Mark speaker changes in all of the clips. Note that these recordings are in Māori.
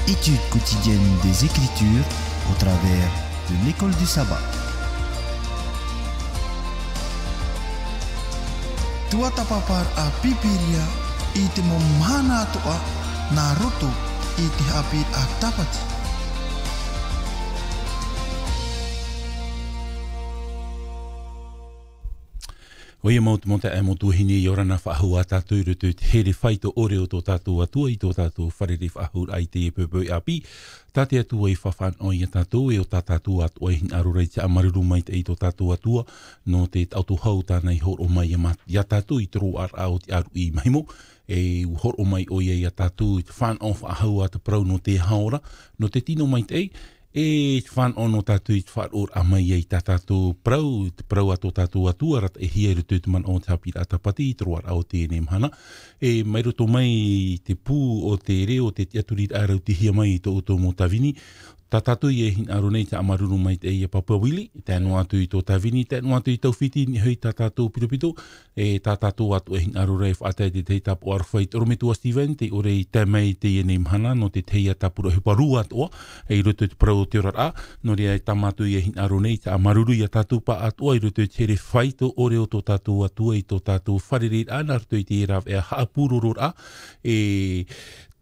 Speaker 1: Étude quotidienne des Écritures au travers de l'École du Sabbat. Tua tapapar Haapiiraa i te momana toa na roto i te Haapiiraa Sabati.
Speaker 2: Oia mautu monta e motu hini i orana whaahua tātou rutu te here whaito ore o tō tātou atua i tō tātou wharere whaahur ai te e pēpēi api. Tāte atua i whawhan o i a tātou e o tā tātou atua i hina arurei te amaruru mai te i tō tātou atua no te auto hau tāna i hor o mai i a tātou i toro ar au te aru i mahimo. E hor o mai o i a tātou i te whan o whaahua te prau no te haora no te tino mai te e whan ono tātou i te whaor a mai ei tā tātou prau, te prau ato tātou atua, rata e hia rutu te man o te Haapiiraa Sabati, i troar au tēnei mhana. E mai roto mai te pū o te reo, te tiaturit arau te hia mai i tō oto mō tawini. Tā tātou i e hin aro nei te amaruru mai te ia Papua Wili, te anu atu i tō tawini, te anu atu i tau whiti, ni hui tā tātou pirupito, e tā tātou atu e hin aro rei whaatai te te tapu arwhai Rometua Steven, te ore i te mei te ienei mhana, no te teia tapura huparu atua, e i roto te prau te orar a, no rea e tamatu i e hin aro nei, te amaruru i a tātou pa atua, i roto te here whaito ore o tō tātou atua, i tō tātou wharereir ana, roto i te eraw e a haapururur a, e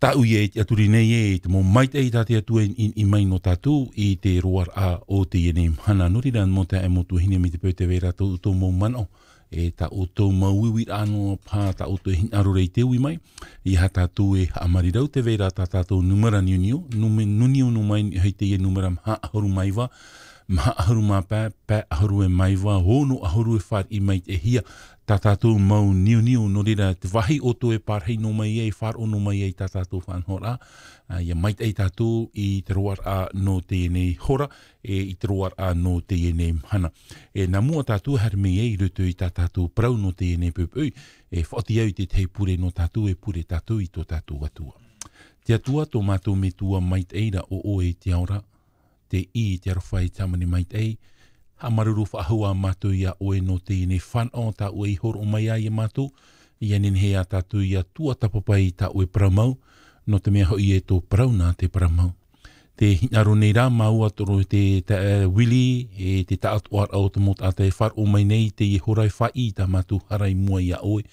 Speaker 2: tau i e aturi nei e te mō maite i tāte atua i mai no tātou i te roar a o te ienei mhana. Nori ran mō te e motu hine mi te pēu te vera tō tō mō mano. E ta o tō mauiwi ano pā ta o tō hin arurei te ui mai. I ha tātou e amarirau te vera tā tātou numera niunio. Nunio no mai hei te e numera mha ahoru maiwa. Mha ahoru mā pā ahoru e maiwa. Hono ahoru e whar i mai te hia. Tā tātou mau niu no rira te wahi o tō e pārhei no mai ei, whar o no mai ei tā tātou whanhora. Ia mait ei tātou i te roar a no te enei hora, i te roar a no te enei mhana. Nā mua tātou har mei ei rutu i tā tātou prau no te enei pupui, whaoti au te tei pure no tātou e pure tātou i tō tātou atua. Te atua tō mātou me tua mait eira o e te aura, te i te arwhai tamani mait ei, ha maruru whaahua mātou ia oe no te ine whanau tā oe i hor o mai ai mātou, i anin hea tātou ia tua tapapai tā oe paramau, no te mea hoi e tō parau nā te paramau. Te hinaro nei rā mau atoro te wili, te taatuar au te mot a te whar o mai nei te i horai whai tā mātou harai mua ia oe,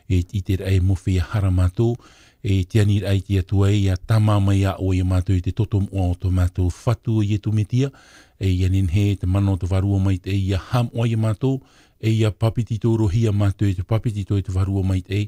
Speaker 2: i te rai mowhi a hara mātou, te anir ai te atua e a tama mai a oe mātou i te totom o tō mātou whatu i e tumetia, ianin he te mano te varua mai te ia ham o ia mātou, ia papiti tō rohia mātou i te papiti tō i te varua mai te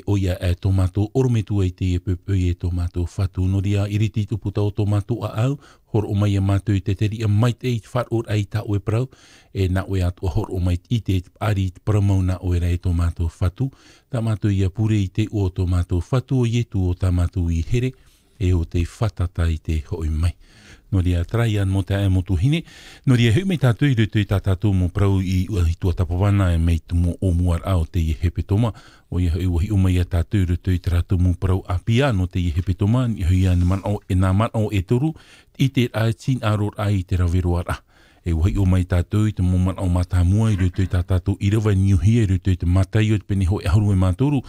Speaker 2: oia e tō mātou orometua i te e pupui e tō mātou whatu. No ria iriti tuputa o tō mātou a au, hor o mai a mātou i te teri a mai te i te whar or ai tā oe prau, nā oe atua hor o mai i te ari te paramau nā oe rei tō mātou whatu. Tā mātou ia pure i te o tō mātou whatu o ietu o tā mātou i here, o te whatata i te hoi mai. No ria traian mo te motu hine. No ria hui mei tātou i rutu i tā tātou mo prau i tua tapawana e mei tumo o muar au te i hepe toma. O ia hui o mei a tātou i rutu i tātou mo prau apia no te i hepe toma. Ni hui an man o e nā man o e toru i te a tin aror ai te raweroara. E hui o mai tātou i te moman au mata mua i rutu i tā tātou i rawa niuhia i rutu i te matai o te pene ho e haru e mātoru.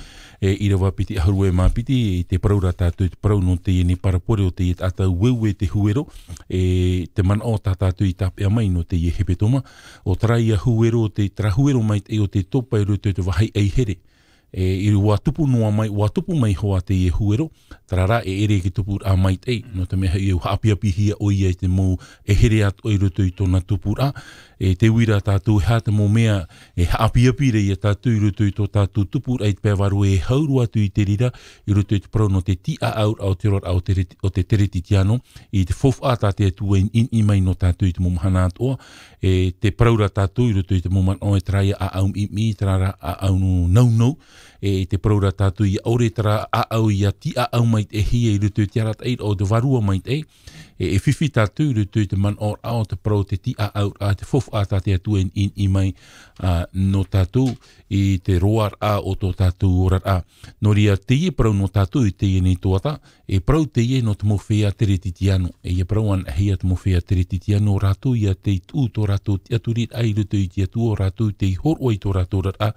Speaker 2: I rawa piti haru e māpiti i te praura tātou i te prau no te ene parapore o te i tātou weu e te huero. Te man o tā tātou i tāpea mai no te i hepe toma. O trai a huero o te trahuero mai te o te topa i rutu i te wahai ei here. I wā tupu noa mai, wā tupu mai hoa te e huero, tarara e ere ki tupu a mai te, no te mea i haapiapi hia o ia i te mō e here atu i rutu i tōna tupu a, te wira tātou hea te mō mea e haapiapi rei a tātou i rutu i tō tātou tupu a i te pēwaru e hauru atu i te rira, i rutu i te prau no te ti a aur au te ror au o te tereti tiano, i te fof a tāte atu e in i mai no tātou i te mō mahana atoa, te praura tātou i rutu i te mō man o e traia a au i mi, trara a au no nau, te praura tātou i aure tara a au i a ti a au mai te hia i rutu i te arat eir o te varua mai te whiwhi tātou i rutu i te man or au te prau te ti a au a te fof a tāte atu in i mai no tātou i te roar a o tō tātou orar a. No ria te ie prau no tātou i te ie nei tōata, prau te ie no te mowhea tere titiano. Ia prau an hea te mowhea tere titiano rātou ia te tū tō rātou te aturit ai rutu i te atua rātou te hor oi tō rātou orar a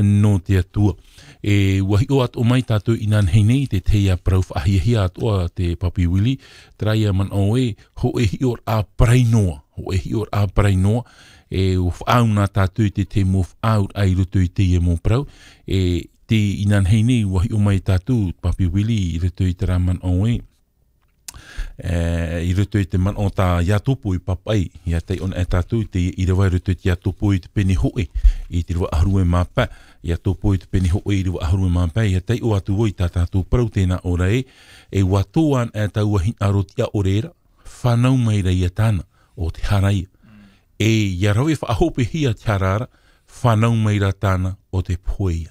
Speaker 2: no te atua. E wahi o at o mai tātou inan heinei te teia prau whaahihia atoa te papi wili. Traia man o ho e hi or a prainoa. Ho e hi or a prainoa. E o whauna tātou te mo whaur ai ruto i te mo prau. E te inan heinei wahi o mai tātou papi wili i ruto i te raman o I ruto i te man o tā iatopo I papai. Ia tei on e tātou te I rewa ruto i te iatopo I te peni hoe. I te rewa aharue māpā. Iatopo I te peni hoe I rewa aharue māpā. Ia tei o atu oi tā tātou prau tēnā ora e watoan e tau ahin arotia oreira. Whanau mai rei tāna o te harai. E ia rawe whaahope hia te harara. Whanau mai ra tāna o te poeia.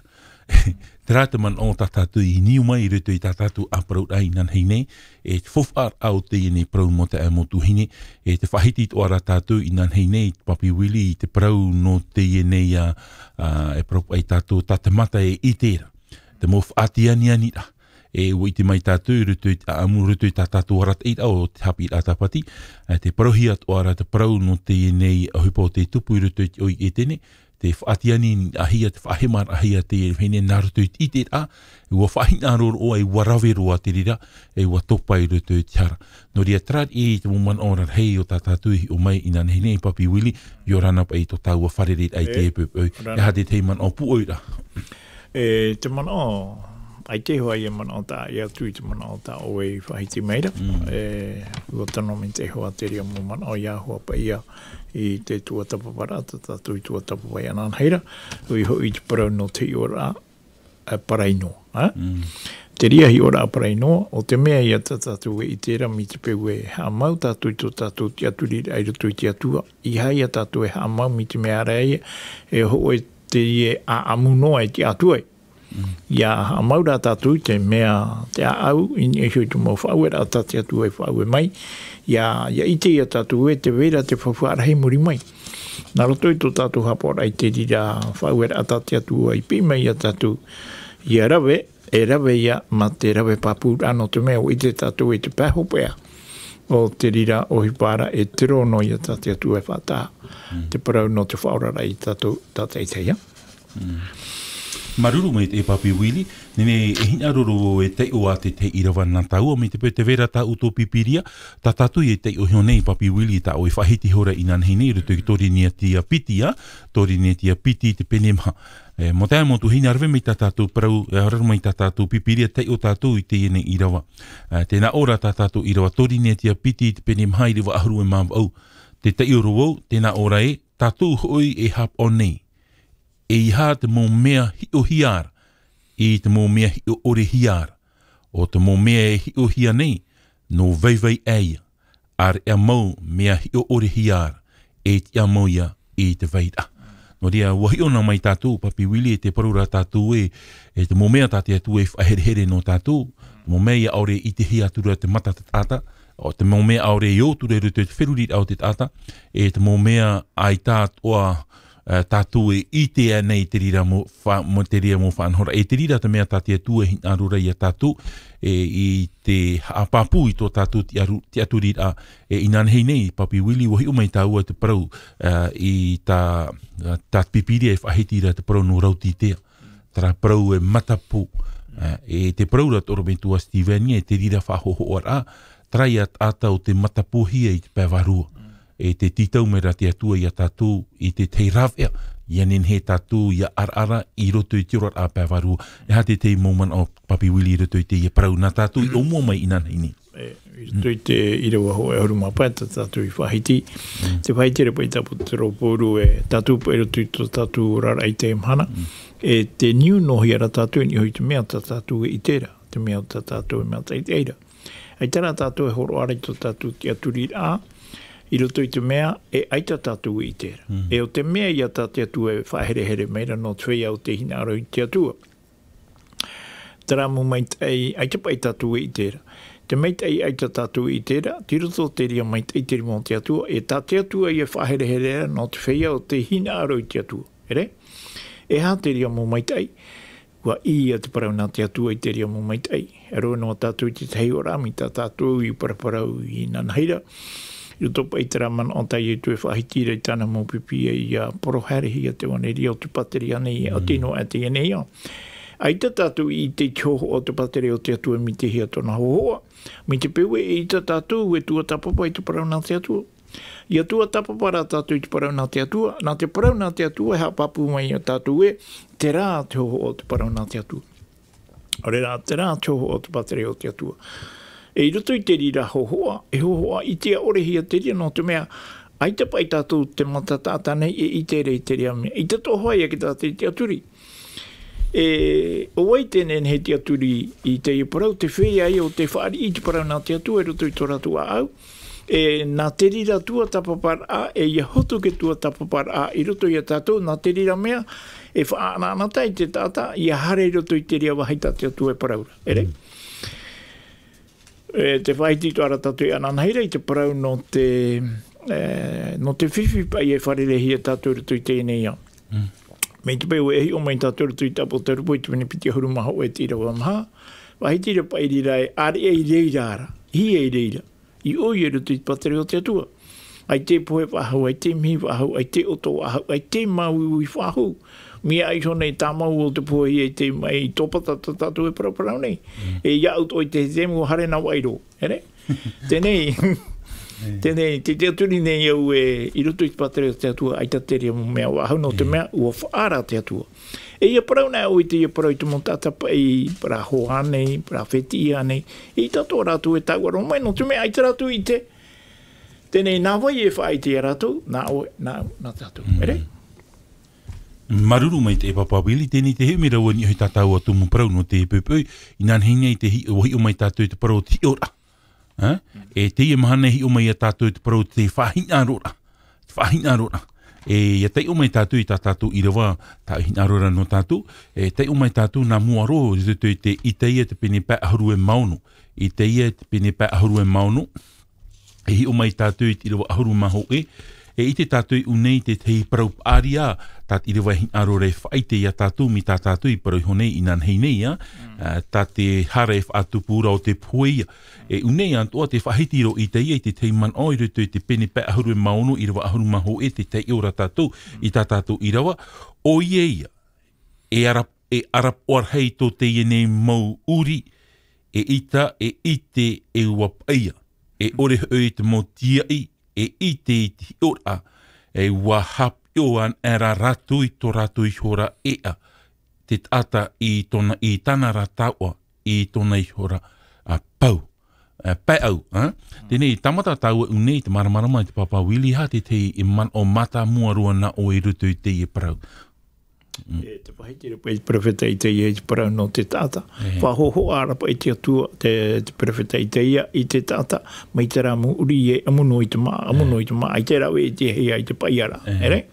Speaker 2: Te rata man o tātātou I niu mai ruto I tātātou aprau ai nan heinei. E te whofar au te ine prau mo te amotu hine. E te whahiti to ara tātou I nan heinei papi wili I te prau no te ine e prau ai tātou tatamata e itera. Te mo whaatiani ra. E ui te mai tātou ruto I amu ruto I tātou arat eira o te Haapiiraa tapati. Te prauhia to ara te prau no te ine ahupo te tupu ruto I oi e tene. Te whaatiani ahia, te whahemar ahia te hene naruto I te ra, e ua whahina roro o e warawe roa te rira, e ua topai ruto I te hara. No ria trat te muman ora hei o tātātui o mai ina hene papi wili, I orana pa I to tāua whareret ai te epe. E hate te man o pu oira.
Speaker 3: Te man o, ai te hoa I man o tā, ia tui te man o tā o e whahiti meira. Ua tano min te hoa te ria mo man o ia hoa pa ia, I te tua tapapara, tātou I tua tapapai anan heira, ui ho I te parau no te ora a parainoa. Te ria hi ora a parainoa, o te mea ia tātou I tera mi te peu e haamau, tātou I to tātou te aturi ai roto I te atua, I haia tātou e haamau mi te mea rei, e ho e te ie a amunoa I te atua. Ia haamau rā tātou te mea te au, I hui tu mau whau e rā tātou atua e whau e mai, Ia ite ia tātou e te vera te whawhara hei muri mai. Nā roto I tō tātou hapora I te rira whauera a tātou atua I pima ia tātou ia rawe, e rawe ia ma te rawe papura no te mea o I te tātou e te pahopea o te rira o hipara e te rono ia tātou atua e whata. Te parau no te whaurara I tātou tātou I teia.
Speaker 2: Maruru mai te papi wili, nene e hina roro e te o a te irawa nā tau, me te vera tā uto pipiria, tā tātou e te o hionei papi wili tā o e whahiti hora I nan heinei, ruto I tori nia tia pitia, tori nia tia piti te penemaha. Mo te amo tu hina arwe mai tā tātou parau, araru mai tā tātou pipiria, te o tātou I te ene irawa. Tēnā ora tā tātou irawa, tori nia tia piti te penemaha I rewa aharu e māmbau. Te te uro tēnā ora e, tātou hoi e hap o nei. E iha te mō mea hi o hiara, I te mō mea hi o ore hiara, o te mō mea e hi o hia nei, no veivei eia, ar ea mau mea hi o ore hiara, e te ea mau ia I te veira. No ria, wahi ona mai tātou, papi wili e te parura tātou e te mō mea tātou e tu e whahere no tātou, mō mea ia aure I te hia tura te mata te tāta, o te mō mea aure I o ture ruto te whirurit au te tāta, e te mō mea ai tātoa, tātou e I te nei te rira mo te rira mo whanhora. E te rira te mea tātia tua hina rura I a tātou I te hapapu I tō tātou te aturira I nan hei nei papi wili wahi o mai tāua te parau I tā pipiria e whahitira te parau no rauti tea. Tara parau e matapu e te parau ra toro me tua Stevenia e te rira whahoho ara trai at atau te matapuhia I te pēwarua. E te titau me ra te atua I a tātou I te teirawea, ia nen he tātou ia arara I roto I te ora a pēwaru. E ha te moment o papi wili I roto I te ia parau nā tātou I o mua mai I nanhini.
Speaker 3: I roto I te irawa ho e horu mapa, tātou I whahiti. Te whahiti re pai tapu te roporu e tātou pa I roto I tō tātou rara I te mhana. E te niu nohi ara tātou ni hoi te mea tātou I tera, te mea tātou mea tai teira. Ai tera tātou e horo ara I tō tātou te aturira I roto I te mea e aita tātou I tera. E o te mea I a tātou atua e whahere meira no te whea o te hina aro I te atua. Tara mu mai tei aita pai tātou I tera. Te mai tei aita tātou I tera, ti roto te ria mai tei te rimo te atua, e tātou atua I a whahere no te whea o te hina aro I te atua. Ere? E hā te ria mu mai tei. Wa I a te parau nā te atua I te ria mu mai tei. Aro no tātou I te tei o rami, tātou I paraparau I nanhaira. I roto pai te raman o tai e tu e whahitira I tāna mō pipi I a porohare hi a te wane ria o te pateri ane I a tino a te ane ia. Ai te tatu I te tioho o te patere o te atua mi te hia tona hohoa. Mi te pewe I te tatu e tua tapapa I te parau nā te atua. Ia tua tapapara tatu I te parau nā te atua. Nā te parau nā te atua e hapapu mai o tatu e te rā te hoho o te parau nā te atua. Ore rā te rā te hoho o te patere o te atua. E I roto I te rira hohoa, e hohoa I te orehia te ria no te mea, ai te pai tātou te matatata nei e I te rei te ria mea. I te tohoi e ki tātou te aturi. E o wai tēnen he te aturi I te I parau, te whea ai o te whaari I te parau nā te atua, e roto I tō ratua au. E nā te rira tua tapapara a, e ia hotu ke tua tapapara a, I roto I a tātou, nā te rira mea, e whaananata I te tāta, I a hare roto I te ria wahaita te atua e paraura. Ere? Te whaiti tu ara tatu I ananheira I te parau no te whiwhi pai e wharerehi e tātou rutu I tēnei au. Mei te peo e hi o mai tātou rutu I tapo te rupu I te mene piti huru maha o e tira wa maha. Wahiti ra pai rira e are e reira ara. Hi e reira. I oi e rutu I patere o te atua. Ai te pohe wahau, ai te mihi wahau, ai te oto wahau, ai te mau I wahau. Mia I honei tā mau o te pohe I te mai topata tātou e paraparau nei. E ia out oi te temu o hare na wairo. Ere? Tenei, te aturi nei au I roto I te patere o te atua, ai tateria mo mea wahau no te mea ua whaara te atua. E ia parau nei au I te ia parau I te montata pai, para hoa nei, para whetia nei. E I tato ratu e tau aro mai no te mea ai te ratu I te. Tenei nā wai e whai te ratu, nā tātou. Ere?
Speaker 2: Maruru mai te papawili, tēnei te he mera ua ni hoi tātou atu mo parau no te pēpēi, I nān heinei te hi o mai tātou te parau te ora. E te ia mahana hi o mai a tātou te parau te whahina rora. Whahina rora. E ia tei o mai tātou I tātou I rawa tā hina rora no tātou. E tei o mai tātou nā mua ro, I te ia te pene pā ahuru e maunu. I te ia te pene pā ahuru e maunu. E hi o mai tātou I te rawa ahuru maho e. E I te tātou unei te tei parau āria, tāt I rewa hina rore whaite I a tātou mi tā tātou I parau honei I nan heinei, tā te hara e whaatu pūra o te puia. E unei antoa te whahitiro I te ia I te tei man o I ruto I te pene pē ahuru e maunu I rewa ahuru maho e te tei ora tātou I tā tātou I rawa. O ia, e arap oarhei tō te ienei mau uri, e ita e ite e wapaia, e ore hoi te motia I, e ite I te ora, e wahapioan era ratu I tō ratu I hora ea, te tata I tona I tana rataua I tona I hora a pau, pai au. Tēnei tamata tau unei te maramarama I te papawili ha te tei I man o mata mua rua na o I rutu I te I parau.
Speaker 3: E te pahitira pa I profeta I te ia I te parau no te tata. Whahoho ara pa I te atua te profeta I te ia I te tata. Mai te rā mu uri e amuno I te maa, ai te rau e te hea I te paiara. Ere?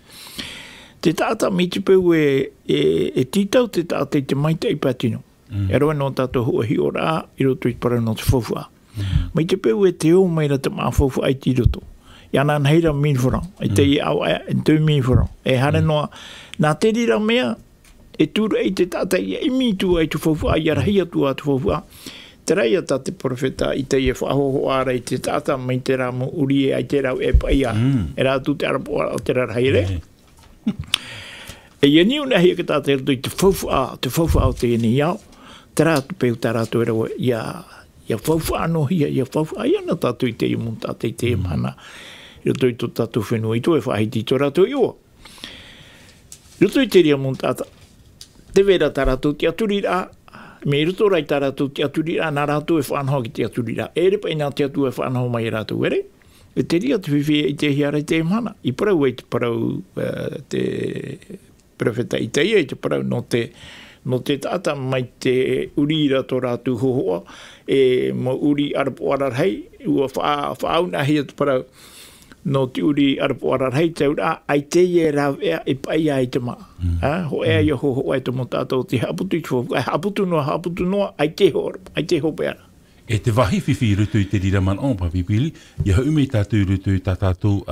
Speaker 3: Te tata mi te peu e titau te tata I te maita I patino. E roa no tātou hua hi ora I roto I te parau no te fofua. Mai te peu e te o meira te maa fofua I te roto. Ia nā heira minwhorong. E te I au e tū minwhorong. E hare noa nā te rira mea, e tūra I te tata I mitu ai tu fofua, I arahia tu a tu fofua. Te reia tā te profeta I te ia whahoho ara I te tata mai te rā mo uri e ai te rau e paia. E rā tu te arapo ara o te rarahere. E ia niu nahi ka tā te rato I te fofua o te eni iau. Te rā tu peu tā rātu e rawa, ia fofua no hia, ia fofua. Ia na tātu I te imu tāte I te mana. I rato I tō tātu whenua I tō e whahiti tō rātu I oa. Ruto I te ria mun tata. Te vera tā rātou te aturi rā. Me ruto rai tā rātou te aturi rā. Nā rātou e whanau ki te aturi rā. E repa I nā te atu e whanau mai rātou ere. E te ria te whiwhi I te hiara I te mana. I parau e te parau te profeta I te ia. I te parau no te tata mai te uri rātou rātou hohoa. E mo uri arapo ararhei. Ua whauna hia te parau. No te uri arapo ararhei te ura, ai te ie rau ea e pai ai te maa. Ho ea ia ho ai te mo tātou te haputu I te fofu. Ai haputu noa, ai te ho peara.
Speaker 2: E te wahi whiwhi rutu I te riraman o papipili, ia haume tātou rutu I tātou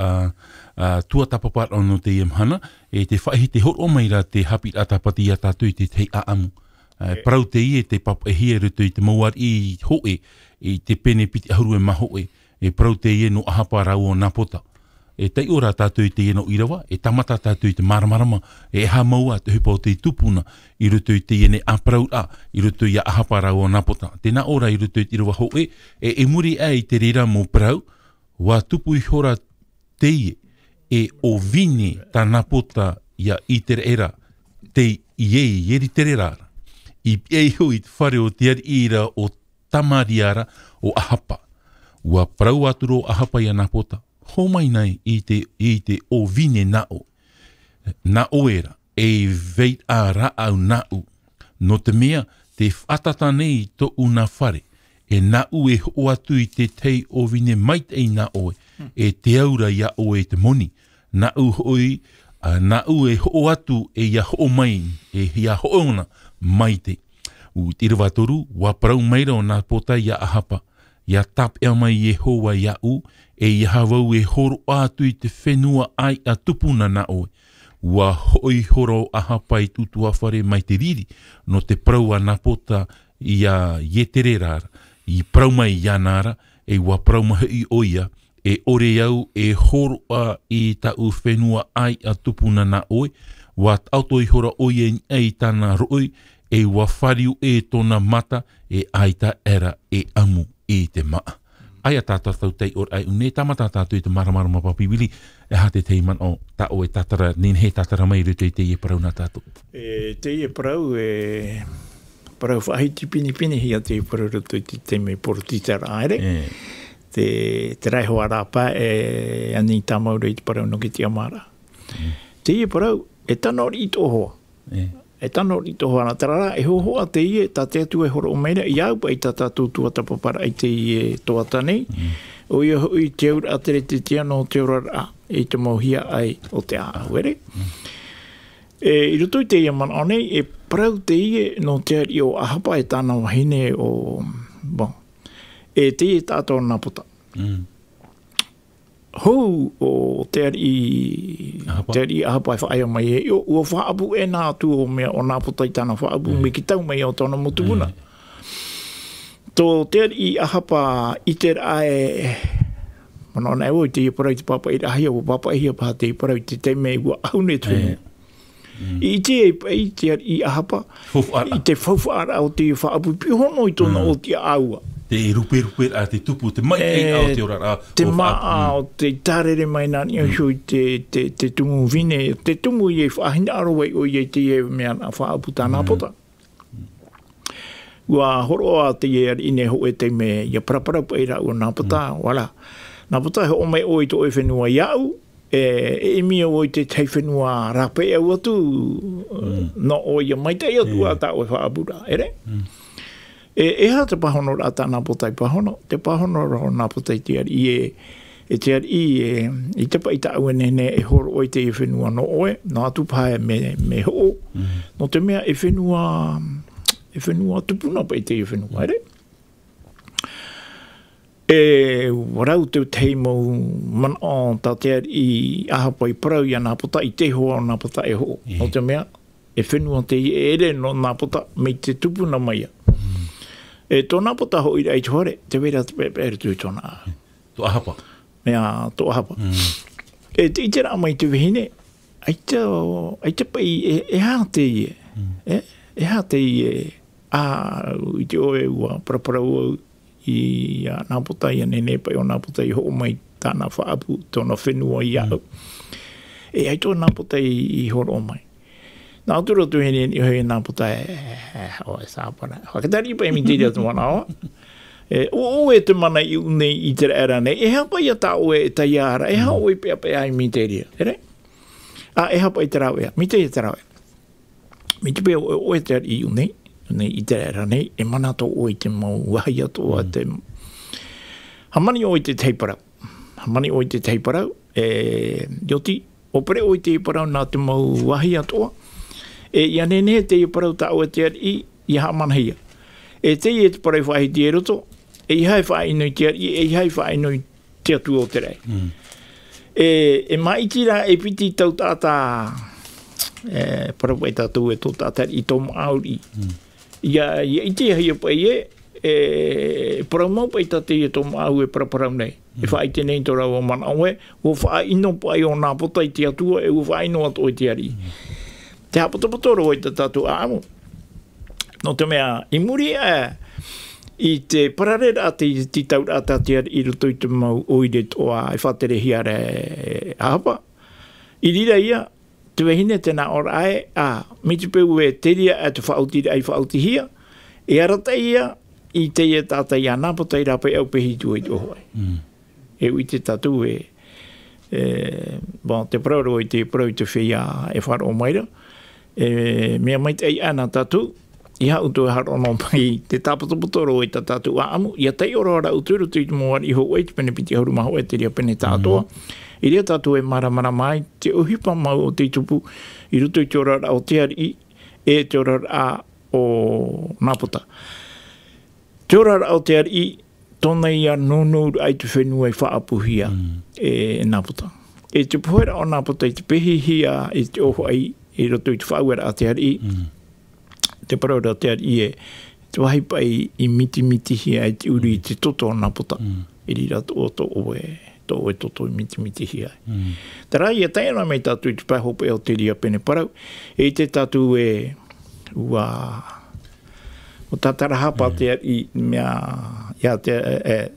Speaker 2: tua tapapat ono te iamhana, e te whahi te horo mai rā te Haapiiraa tapati a tātou I te tei aamu. Parau te ie te papa e hia rutu I te mauar I hoe, I te pene piti ahuru e mahoe. E parau te ie no ahapa rau o nā pota. e tei ora tātou i te eno irawa, e tamata tātou i te maramarama, e ha maua te hupa o te tupuna, i ruto i te ene aprau i ruto i a ahapara o napota. Tēnā ora i ruto i te irawa hoe, e muri ai te rira mō prau, wa tupu i hora teie, e o vine tā napota ia i te era, te iei, ieri te rerara. I eiho i te whare o te ira o tamariara o ahapa. Ua prau aturo ahapa i a napota. Homai nei i te o vine nao. Nao era, e veit a raau nao. No te mea, te whatata nei to una whare. E nao e ho atu i te tei o vine mait e nao e te aura ia o e te moni. Nao hoi, nao e ho atu e ia ho mai, e ia ho ona mai te. U tirawa toru, wa prau meira o nā pota ia ahapa. Ia tap ea mai e hoa ia u, e ia hawau e horo atu i te whenua ai a tupuna na oe. Ua hoi horo ahapa i tutua whare mai te riri, no te prau a nā pota ia ie tere rara. I prau mai ia nara, e ua prau mahi i oia, e ore au e horo a i ta u whenua ai a tupuna na oe. Ua auto i hora oia i tāna roi, e ua whariu e tona mata, e aita era e amu i te maa. Aia tātou tei or ai une, tamata tātou i te maramarama papibili, e ha te teiman o ta o e tatara, nen he tatara mai ruto i te ie parau nā tātou.
Speaker 3: Te ie parau, parau whahiti pini hia te ie parau ruto i te me porotitara aere. Te raiho arapa ani tamaura i te parau no ki te amara. Te ie parau, e tanori i tohoa. E tano rito hoana tarara, e hohoa te ie, tā te atu e horo o meira, i au pa i tā tātou tua tapapara i te ie toata nei. O ia hui te aura atere te tia no te aura a, e te mauhia ai o te āuere. I ruto i te ia mana nei, e parau te ie no te ari o ahapa e tāna wahine o, bon, e te ie tātou napota. Hou o te ari ahapa e whaia mai e, ua whaabu e nā tu o mea o nā potai tāna whaabu me ki tau mai o tōna motubuna. Tō te ari ahapa i te rae, mana ona eo i te parau te papa i rahia o papa i hia paha te parau i te teime ua aune tuenu. I te ari ahapa, i te whauwhaara o te whaabu pihono i tōna o te aua.
Speaker 2: Te rupe a te tupu, te mai e ao te ora a.
Speaker 3: Te maa o te tarere mai nani au hui te tumu vine, te tumu i e whaahina arowai o i e te e mea na whaapu tāna pota. Ua horo a te e ine ho e te me ia parapara pa ira ua nā pota, wala. Nā pota he o mai o i to e whenua iau, e mia o i te tei whenua rape au atu, no o ia mai te atu a tā o e whaapura, ere? E ha te pahono rā tāna potai pahono, te pahono rā nā potai te ari e te ari i te pai ta au nene e horo oi te e whenua no oe, nā atu pae me ho, no te mea e whenua tupuna pai te e whenua, ere? E warau te teimau man o tā te ari i ahapai parau i a nā potai te hoa o nā potai e ho, no te mea e whenua te e ere no nā pota me te tupuna maia. E tōna pota ho i rei tuare, te wera te pēpere tui tōna.
Speaker 2: Tō ahapa.
Speaker 3: Mea, tō ahapa. E te itera mai te wehine, ai te pai e hā te ie. E hā te ie. I te oe ua parapara ua i nā pota i a nene pai o nā pota i ho mai tāna whaapu, tōna whenua i au. E ai tō nā pota i horo mai. Nā tura tu hene i hoi nā puta o e sāpana. Whakatari pa e mi tiri atu mana oa. O e te mana i unei i te era nei. E hapa i a tā o e tai ara. E hapa o e pia pia ai mi tiri. Ere? E hapa i te rau ea. Mi tiri te rau ea. Mi te pia o e te i unei. Unei i te era nei. E mana tō o i te mau wahi atu o te... Hamani o i te teiparau. Hamani o i te teiparau. Yoti. O pere o i te teiparau nā te mau wahi atua. E ia nene te i parau ta o te ari i hamanahia. E te i te parau whahi te roto, e i hai whahi noi te ari, e i hai whahi noi te atu o te rei. E mai tira e piti tau tātā, parau e tātou e tō tātā i tō mauri. Ia i te hia pai parau mau pa i tate i tō mau e paraparau nei. E wha i te nei tō rau o mana au e, o wha ino pa i o nā pota i te atua e o wha ino ato i te ari. Te hapotopotoro i te tatu aamu. No te mea, i muri i te pararera a te taura a tatea i roto i te mau oire toa e whatere hiare ahapa. I rira ia, te wehine tēnā ora ai, miti peu e teria e te whautiri ai whautihia, e arata ia i te ia tātai a nāpata i rapai au pehi tu i tohoi. E ui te tatu te prauro i te prau te whia e wharo maira, mea mai te ai ana tatu, i hau tu haro no pai te tāpatopotoro i ta tātu aamu, ia tei ora ora uturu tu i te moa i hoi te pene piti hauru maho e te ria pene tātoa. I ria tātu e mara mai, te uhipa mau o te tupu, i rutu i te ora o te ari, e te ora o Nāpota. Te ora o te ari, tōna ia nono ai te whenua i whaapuhia e Nāpota. E te puhera o Nāpota i te pehihia i te oho ai, i rutu i te whauera a te ari, te paraura te ari e te wahi pai i miti hia e te uri i te toto o Nāpota. I rira o to oe toto i miti hia. Tā rai e taina mei tātu i te paihope o te ria pene parau. E te tātu o tātara hapa te ari mea,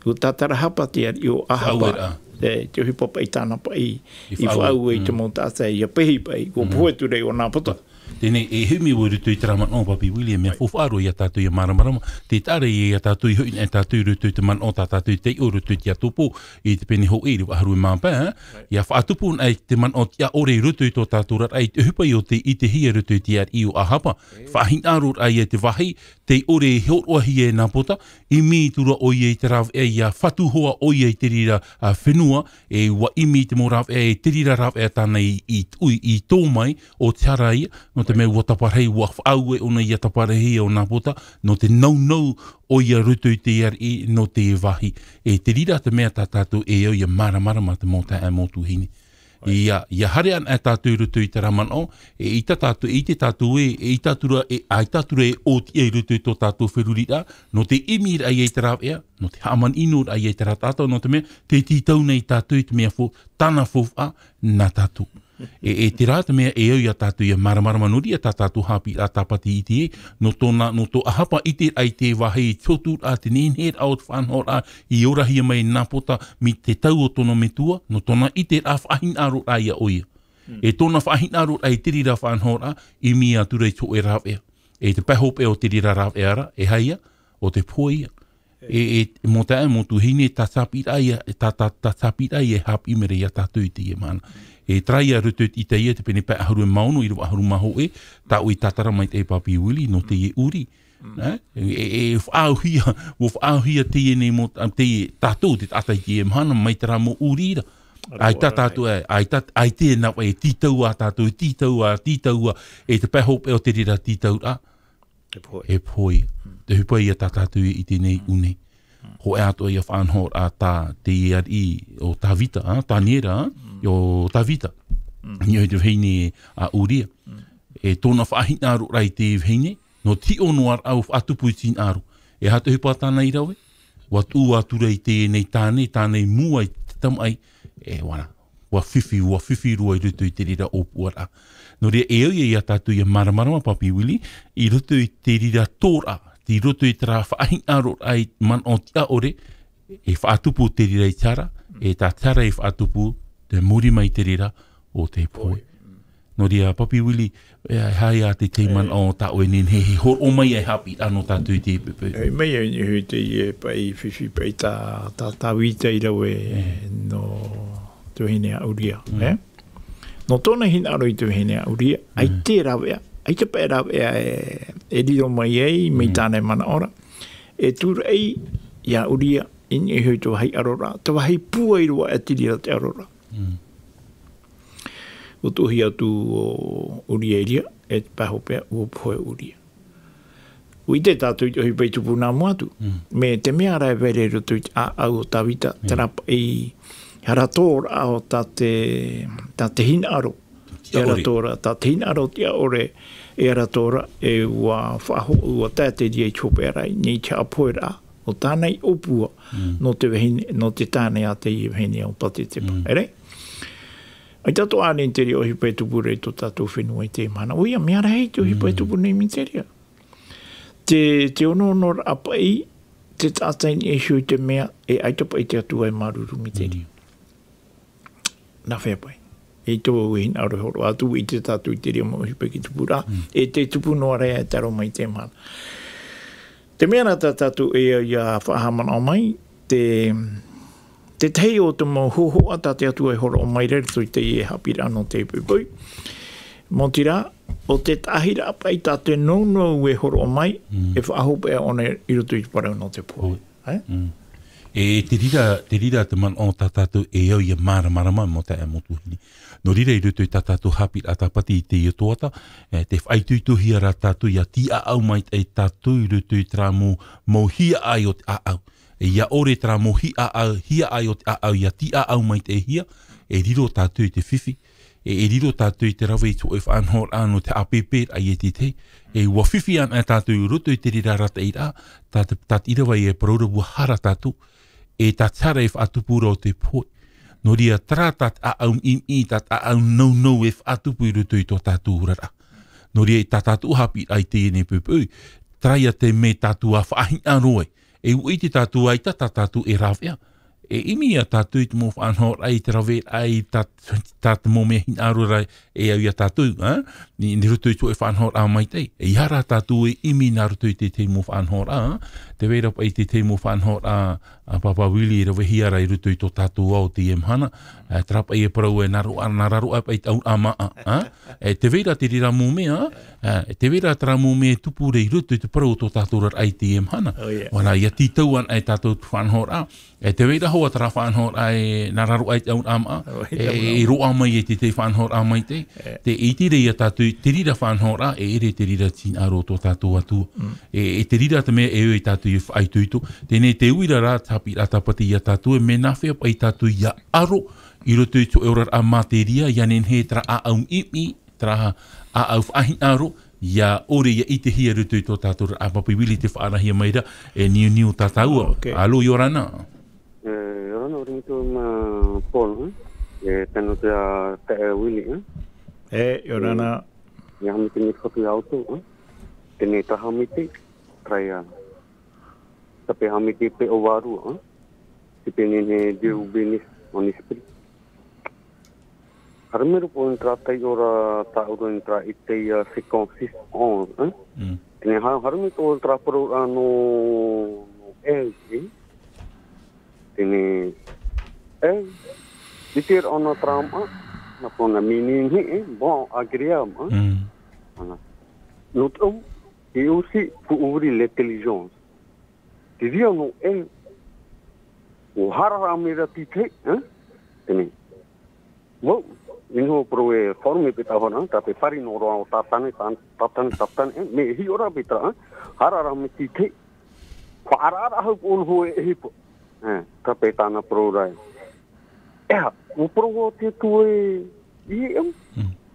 Speaker 3: o tātara hapa te ari o ahapa. Te hipapa i tāna pai i whau e te mōtātai i a pehi pai, o poeture o Nāpota.
Speaker 2: Tēnei e humi o rutu i te raman o papi William, mea whowharo i a tātou i a maramarama, te tāre i a tātou i hui e tātou rutu i te man o tātou i te o rutu i te atupo i te pene ho e riwa haru i māpā, i a whaatupu ai te man o te a ore rutu i tō tātou rat ai te hupai o te i te hia rutu i te ar i o ahapa, whahin arur ai e te wahi, te ore heoroa hi e Nāpota, i mi tura o i e te rav e i a whatuhoa o i e te rira whenua, e wa imi te mō rav e te rira rav e tāna i tō mai o te harai, no te mea ua taparei ua whaau e ona i a taparei o Nāpota, no te nau o ia rutu i te iari no te wahi. E te rira te mea tā tātou e au ia maramarama te mōta e mōtu hini. Ia hare an e tātou rutu i te raman o, i te tātou i tātura e o ti e rutu i tō tātou wherurira, no te imir ai e te raw ea, no te haman inur ai e te ratātou, no te mea, te titau nei tātou i te mea tāna whowha na tātou. E te rāta mea e au ia tātou ia maramarama nuri, a tātou Haapiiraa tāpati i te e, no tō ahapa i te ai te wahi tōtur a te nenher au te whanhor a i orahia mai Nāpota mi te tau o tōna metua, no tōna i te a whahin aro a ia oia. E tōna whahin aro a i te rira whanhor a i mi a turei tō e rāw ea. E te pahop e o te rira rāw ea ara, e haia, o te poia. Mō tā e mō tu hine tā Haapiiraa e hap imere ia tātou i te e mana. E trai a rutu i te ia te pene pai aharu e maunu i rua aharu maho e, tā ui tātara mai te papi Willi no te e uri. Whaauhia te e nei mō te tātou te tātai te e mahana mai te rā mō uri ira. Ai tā tātou ai te nā e titau a tātou, titau a, e te pai hope o te rira titau a. E poi. Te hupai a tā tātou i te nei unei. Ho e ato ia whanhor a tā te iari o tā vita, tā niera, o tā vita. Nio te vheine a uria. E tōna whahin aru rai te vheine, no ti ono ar au atupu i tin aru. E hata hupa tāna i rawe, wa tū atura i te nei tānei mua i te tam ai, e wana, wa whiwhi rua i rutu i te rira opuara. No rea e au ia tātou ia maramarama papi Willi, i rutu i te rira tōra, i roto i tera whahin aro ai man o tia ore, e whaatupu te rira i tara, e tā tara e whaatupu te muri mai te rira o te poi. No rea, papi Willi, hai a te teiman o tā oe nen he hor o mai e hapi ano tātou i te pepe.
Speaker 3: Hei mai e hui te i pai whiwhi pai tā wita i rau e no te hine a uria. No tōna hina aro i te hine a uria, ai te rau ea. Ai te pēra e riro mai ei, mei tānei mana ora. E tūra ei, ia uria, in e hui tō hei arora. Tō hei pua i rua e tirira te arora. O tōhi atu o uria iria, e te pahopea o poe uria. O i te tātou i te hui peitupu nā muatu. Me te mea rai vere roto i te au o tawita, te rapa i haratora o tā te hina aro. Ia ratora, tā te hina aro tia ore, e aratora e ua whaho ua tāte di e choperai nei te apoera o tānei opua no te tānei a te i vehine o pate te pa. Ere? Ai tato ane te rea o hipai tupu rei to tātou whenua i te mana. Oia, mea rei te o hipai tupu nei mi te rea. Te ono nor apai, te tātaini e hui te mea e aitapa i te atua e maruru mi te rea. Nā whea pai. E tō uhin arohoro atu i te tātou i te rea mo hipai ki tupu rā. E te tupu noa rea e taro mai te mana. Te mea nā tātou e ia whahamana o mai, te tei o te mo hohoa tā te atua e horo o mai reto i te i e Haapiiraa no te pupui. Mō tira, o te tahira apai tā te nou e horo o mai, e whaahope e one i roto i parau no te pōi.
Speaker 2: E te rira te man o tā tātou e au ia marama mo te amotuhini. No rira i roto i tā tātou Haapiiraa tāpati i te i toata, te whaituituhi ara tātou ia ti a au mai e tātou i roto i tra mo hia ai o te a au. E ia ore tra mo hia ai o te a au ia ti a au mai te hia, e riro tātou i te whiwhi, e riro tātou i te rawe i tō e whanhor anu te apepe ai e te te, e ua whiwhi an e tātou i roto i te rira rata i rā, tat irawa i e paraurabu hara tātou, e tā tara e whaatupura o te poi. No ria tra tat a au imi, tat a au nou e whaatupu i roto i tō tātou urara. No ria i tā tātou Haapiiraa i te ene pupui, traia te me tātou a whaahina roe, e ui te tātou ai tā tātou e rawea. E imi a tātou i te mō whanhor ai te rawe ai tātou mō mea hina arora e au ia tātou, ni roto i tō e whanhor a mai tei. E ihara tātou e imi nā roto i te te mō whanhor a, te weira pa i te te mō whanhor a Papa Willi e rawe hiara i roto i tō tātou au te emhana, trapa i e parau e nararu apa i tau ama, te weira te rira mō mea, te weira tra mō mea tupu rei roto i te parau tō tātou rar ai te emhana. Wana ia titauan ai tātou whanhor a, te weira hoa tra whanhor ai nararu ai tau ama, e roa mai e te whanhor a mai te, te iti rei a tātou, te rira whanhor a, e ere te rira tin aro tō tātou atua. E te rira te mea e oi tātou i whaituitu, tēnei te uira rā Haapiiraa tāpati i a tātou, e me nawhea pa i tātou i a aro, i roto i tō eurar a materia, ia nen he tra a au imi, tra a au whahin aro, ia ore ia ite hia roto i tō tātou a Papa Willi te whaarahia maira, e niu tātaua. Alo, Yorana.
Speaker 4: Yorana, ori mito ma Paul, e tēnu te Willi.
Speaker 3: Yorana.
Speaker 4: Ia hamite ni whatu i auto, tēnei tahamite, traia. Tapi hamite pe o waru, te penene deu benis on esprit. Harmeru po entra tai ora ta ora entra ite se consiste on, tene harmeru to entra pro ano tene diter on trama na pona mini bon agréable, notre et aussi pour ouvrir l'intelligence. Te ria no o harara mera tite, tene. Wow, inho pro e forme peta hona, tape fari no ro tatane, me hi ora peta, harara me tite. Ko arara ho on ho e hipo. Tape tana pro rai. O pro te tu e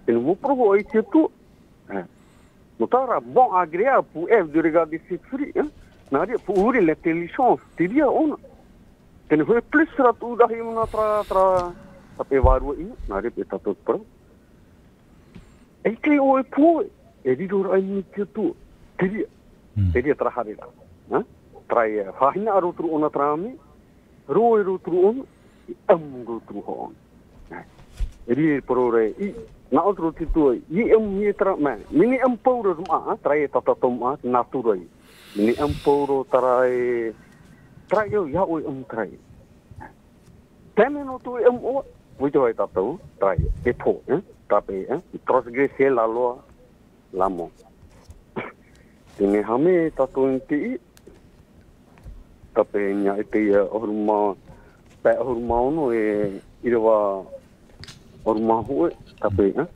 Speaker 4: tene o pro e te tu. Notara bon agréable pour elle de regarder cette série, Naria pour ouvrir l'intelligence, te ria ona. Tene foi plus ra tu dahi una tra tape varu i, naria pe tato pro. E ke o e po, e rido ai ni te tu. Te ria tra harira. Trai fahina rotru ona trami, ro rotru on, rotru on. E ria pro re i na outro titu i mi tra ma, mini pauro ma, trai tatatom ma naturai. Ni amporo tarai eu ya oi trai. Teme no tu o muito vai tatou trai e po, tape, transgresser la loi la mort. Tene hame tatou inti tape nya ite horma pe horma no e irawa horma ho tape,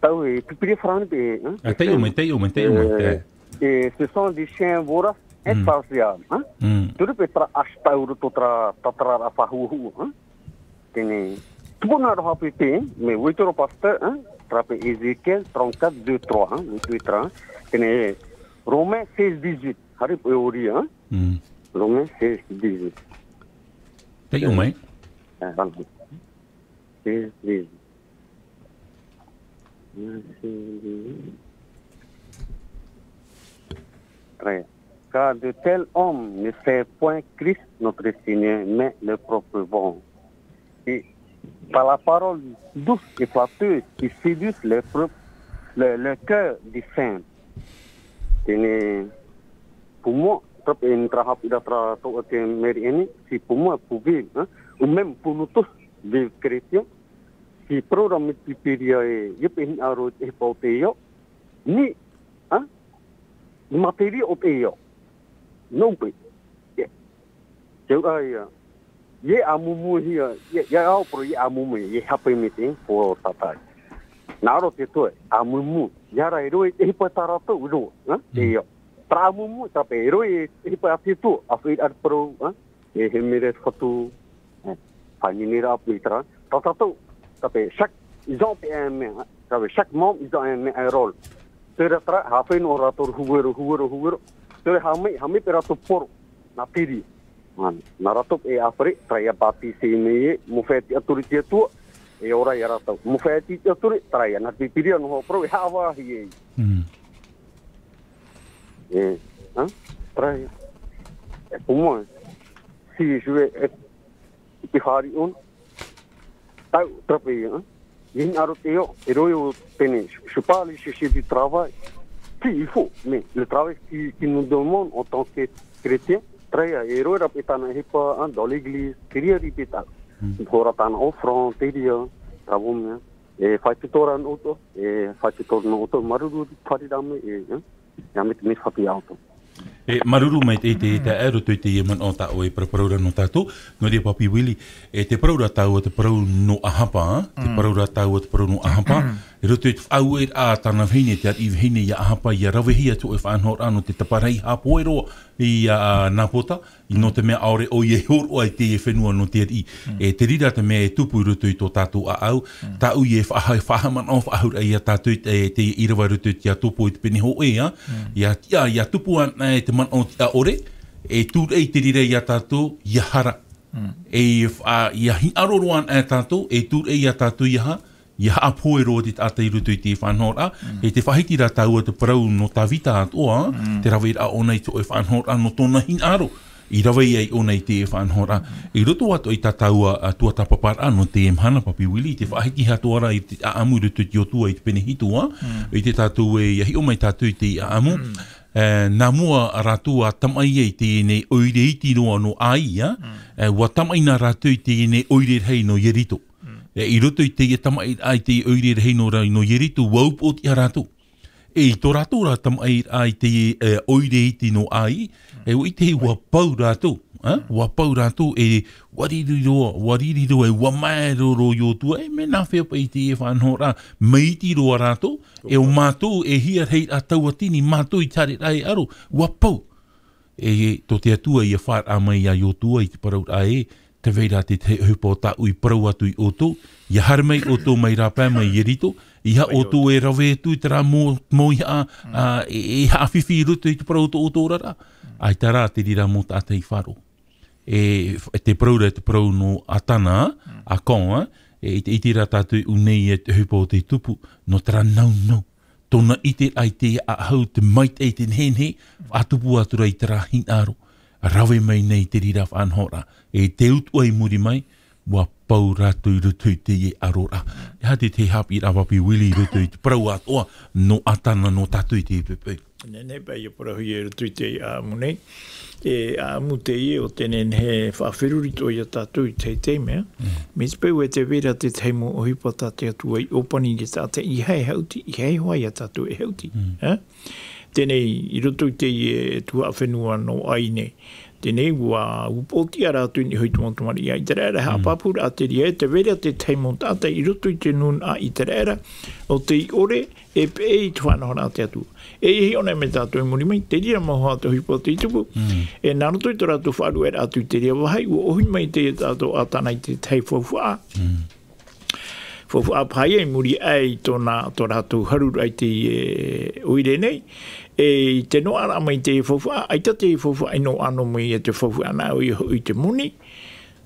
Speaker 4: tau e pipiri frane pe,
Speaker 2: Te
Speaker 4: et ce sont des chiens voraces impartials. Tu peux tra ashtauru tra fahu. Tene tu bona rapete, mais oui tu repaste, trape Ecole 34, 2, 3, hein, 2, 3, kene Romains 16, 18, hari peori, hein. Romains 16, 18.
Speaker 2: Te iu mai?
Speaker 4: 16, 18. Car de tels hommes ne fait point Christ notre Seigneur, mais le propre vent. Et par la parole douce et flatteuse qui séduisent le cœur des saints. Pour moi, c'est pour moi, pour vivre, hein, ou même pour nous tous, des chrétiens, si programme de Haapiiraa est aro et poteo, ni, hein, matériel au teo. Non plus. Jadi ye amumu hier, ye au pro ye amumu ye happy meeting for tatai. Naro itu amumu, yara ero e patara tu udo, ha? Iyo. Tra amumu tapi ero e pati tu, afid ad pro, ha? E hemire foto, paninira apitra. Tata tu, tapi chaque ils ont un chaque membre ils ont un rôle. Teratra hafin orator huguro. Jadi kami peratur por napiri, naratuk afri traya bati sini mufeti autorité tu ora yaratuk mufeti autorité traya napiri no pro hawa hiye. Traya. Pour moi, si je vais être hari on, tahu tapi ini arutio eroyo teni. Je parle chercher du travail. Si, il faut, mais le travail qui nous demande en tant que chrétien, très héros dans l'église, très répété. Pour attendre offrande, travaux, et facturer auto, et facturer auto, maruru, faridame, et yamit mis auto.
Speaker 2: E maruru mai te ero te man o ta o e praura no tato no de papi Willy te praura tau te prau no ahapa te praura tau te prau no ahapa e roto te au e a tana hine te i hine ia ahapa ia rawe hia to e whanhor ano te taparei hapoero i napota i no te mea aore o ie hor o ai te e whenua no te i e te rira te mea e tupu roto i tō tātou a au tau i e whahaman o whahur ai a tātou te irawa roto i a tupu i te pene ho ea ia tupu an te man o te ore e tūr ei te rira i a tātou ia hara ia hi aroroan a tātou e tūr ei a tātou ia apoero te tātai roto i te whanhora e te whahiti rā tāua te parau no tā vita atoa te rawe a onei to e whanhora no tōna hin aro i rawe ai onei te e whanhora i roto ato i tā tāua tua tapapara no te mhana papi Willy te whahiti hatoara i te aamu roto i te otua i te penehitua i te tātou e iahi o mai tātou i te aamu nā mua rātua tamai ei te nei oire iti roa no aia wa tamai nā rātou i te nei oire hei no yerito I roto i te tamai ai te oire hei no yerito waupo ti rātou I tō rātou rā tamai ai te oire iti no ai o i te wapau rātou wapau rātou wariri roa wamaero yo tua me nā whepa i te whanhora meiti roa rātou o mātou hia hei a tauatini mātou I tare rai aro wapau tō te atua I a whār a mai a yo tua I te parau ai te veira te hupo tāu I parau atu I oto ia harmei oto mai rāpā mai yerito ia oto e rawe tu I te rā mō I hawhiwhi ruto I te parau to oto rara ai tā rā te rira mō tātai wharo te parau no atana a konga te iti rā tātou unei e te hupo te tupu no tera nau tōna ite ai te a hau te mait e te nhenhe atupu atura I te rā hinaro rawe mai nei te rira whanhora te utua I muri mai wa pau rātou I rutu I te e arora hati te Haapiiraa papi Willy rutu I te parau atoa no atana no tātou I te pepe
Speaker 3: Nei pai e parau I rutu I te aamu nei aamu te I o tenen he whawhirurito I a tātou I te teimea me te pau e te vera te teimo o hipa tāte atua I opani ki tāte I hei hauti I hei hoai a tātou e hauti Tenei I rutu I te e tua whenua no aine Tenei wa upoti ara tu ni hoitu montumari ai te rera hapapura te ria te vera te teimo tātai I rutu I te nun a I te rera o te I ore e pe I tuanahora te atu hi ona me tātou I muri mai te ria maho atu hipo te itupu naruto I tora tu wharu era atu te ria wahai o ohi mai te tātou atana I te tei whawha Fofu apai muri ai tōna tō haruru ai te oire nei. E te no ara mai te fofu ai te fofu ai no ano mai e te fofu ana i te muni.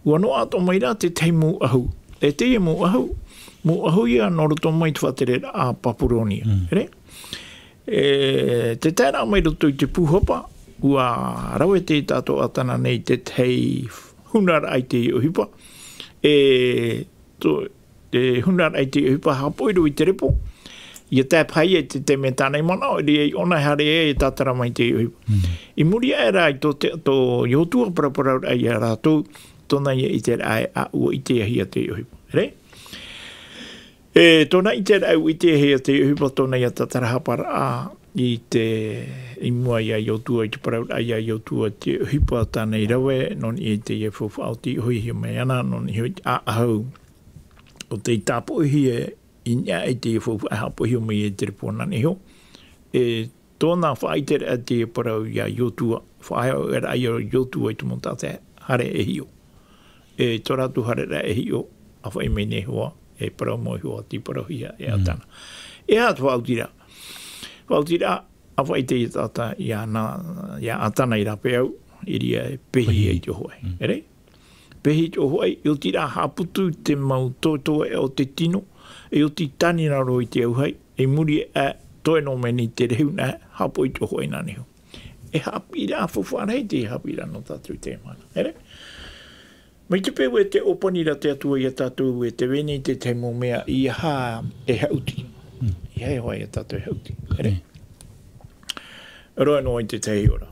Speaker 3: Ua no ato mai rā te teimu ahu. E te mu ahu ia no roto mai te whatere a Papuronia. Te tērā mai roto i te puhopa, ua rawe te tātou atana nei te tei hunara ai te uhipa. Te hunara ai te uhipa hapoiru i te repo. Ia tā pai e te me tānei mana, i ona hare e tātara mai te uhipa. I muri e rā i tō iotua paraparau ai a rātou, tōna i te rā a ua i te ahi a te uhipa. Tōna i te rā i te ahi a te uhipa, tōna i a tātara hapara a i te mua i a iotua i te parau ai a iotua te uhipa tānei rawe, non i te e fufu au te hui hi mai ana, non i hui a ahau o te tāpo hi e inia i te fufu a hapo hi mai e te repona neho. Tōna whaitere a te parau i a iotua, whaio e rai o iotua i te montate hare e hio. Tō rātu hare ra e hio, a whai mei nehoa, e parau moi hoa, ti parau hia e atana. E hatu whautira. Whautira, a whai te tata i a atana i rape au, iri e pehi e te hoai. Erei? Pehi te hoai, i o tira haputu te mau tōtoa e o te tino, e o ti tani raro i te auhai, e muri e toe no meni te rehu na hapo i te hoai naneho. E Haapiiraa whawhanei te Haapiiraa no tātou te mana. Erei? Mai te peu e te opanira te atua i a tātou e te wene te te mo mea i ha e hauti. I hei hoa i a tātou e hauti. Ere? Roa no i te tei ora.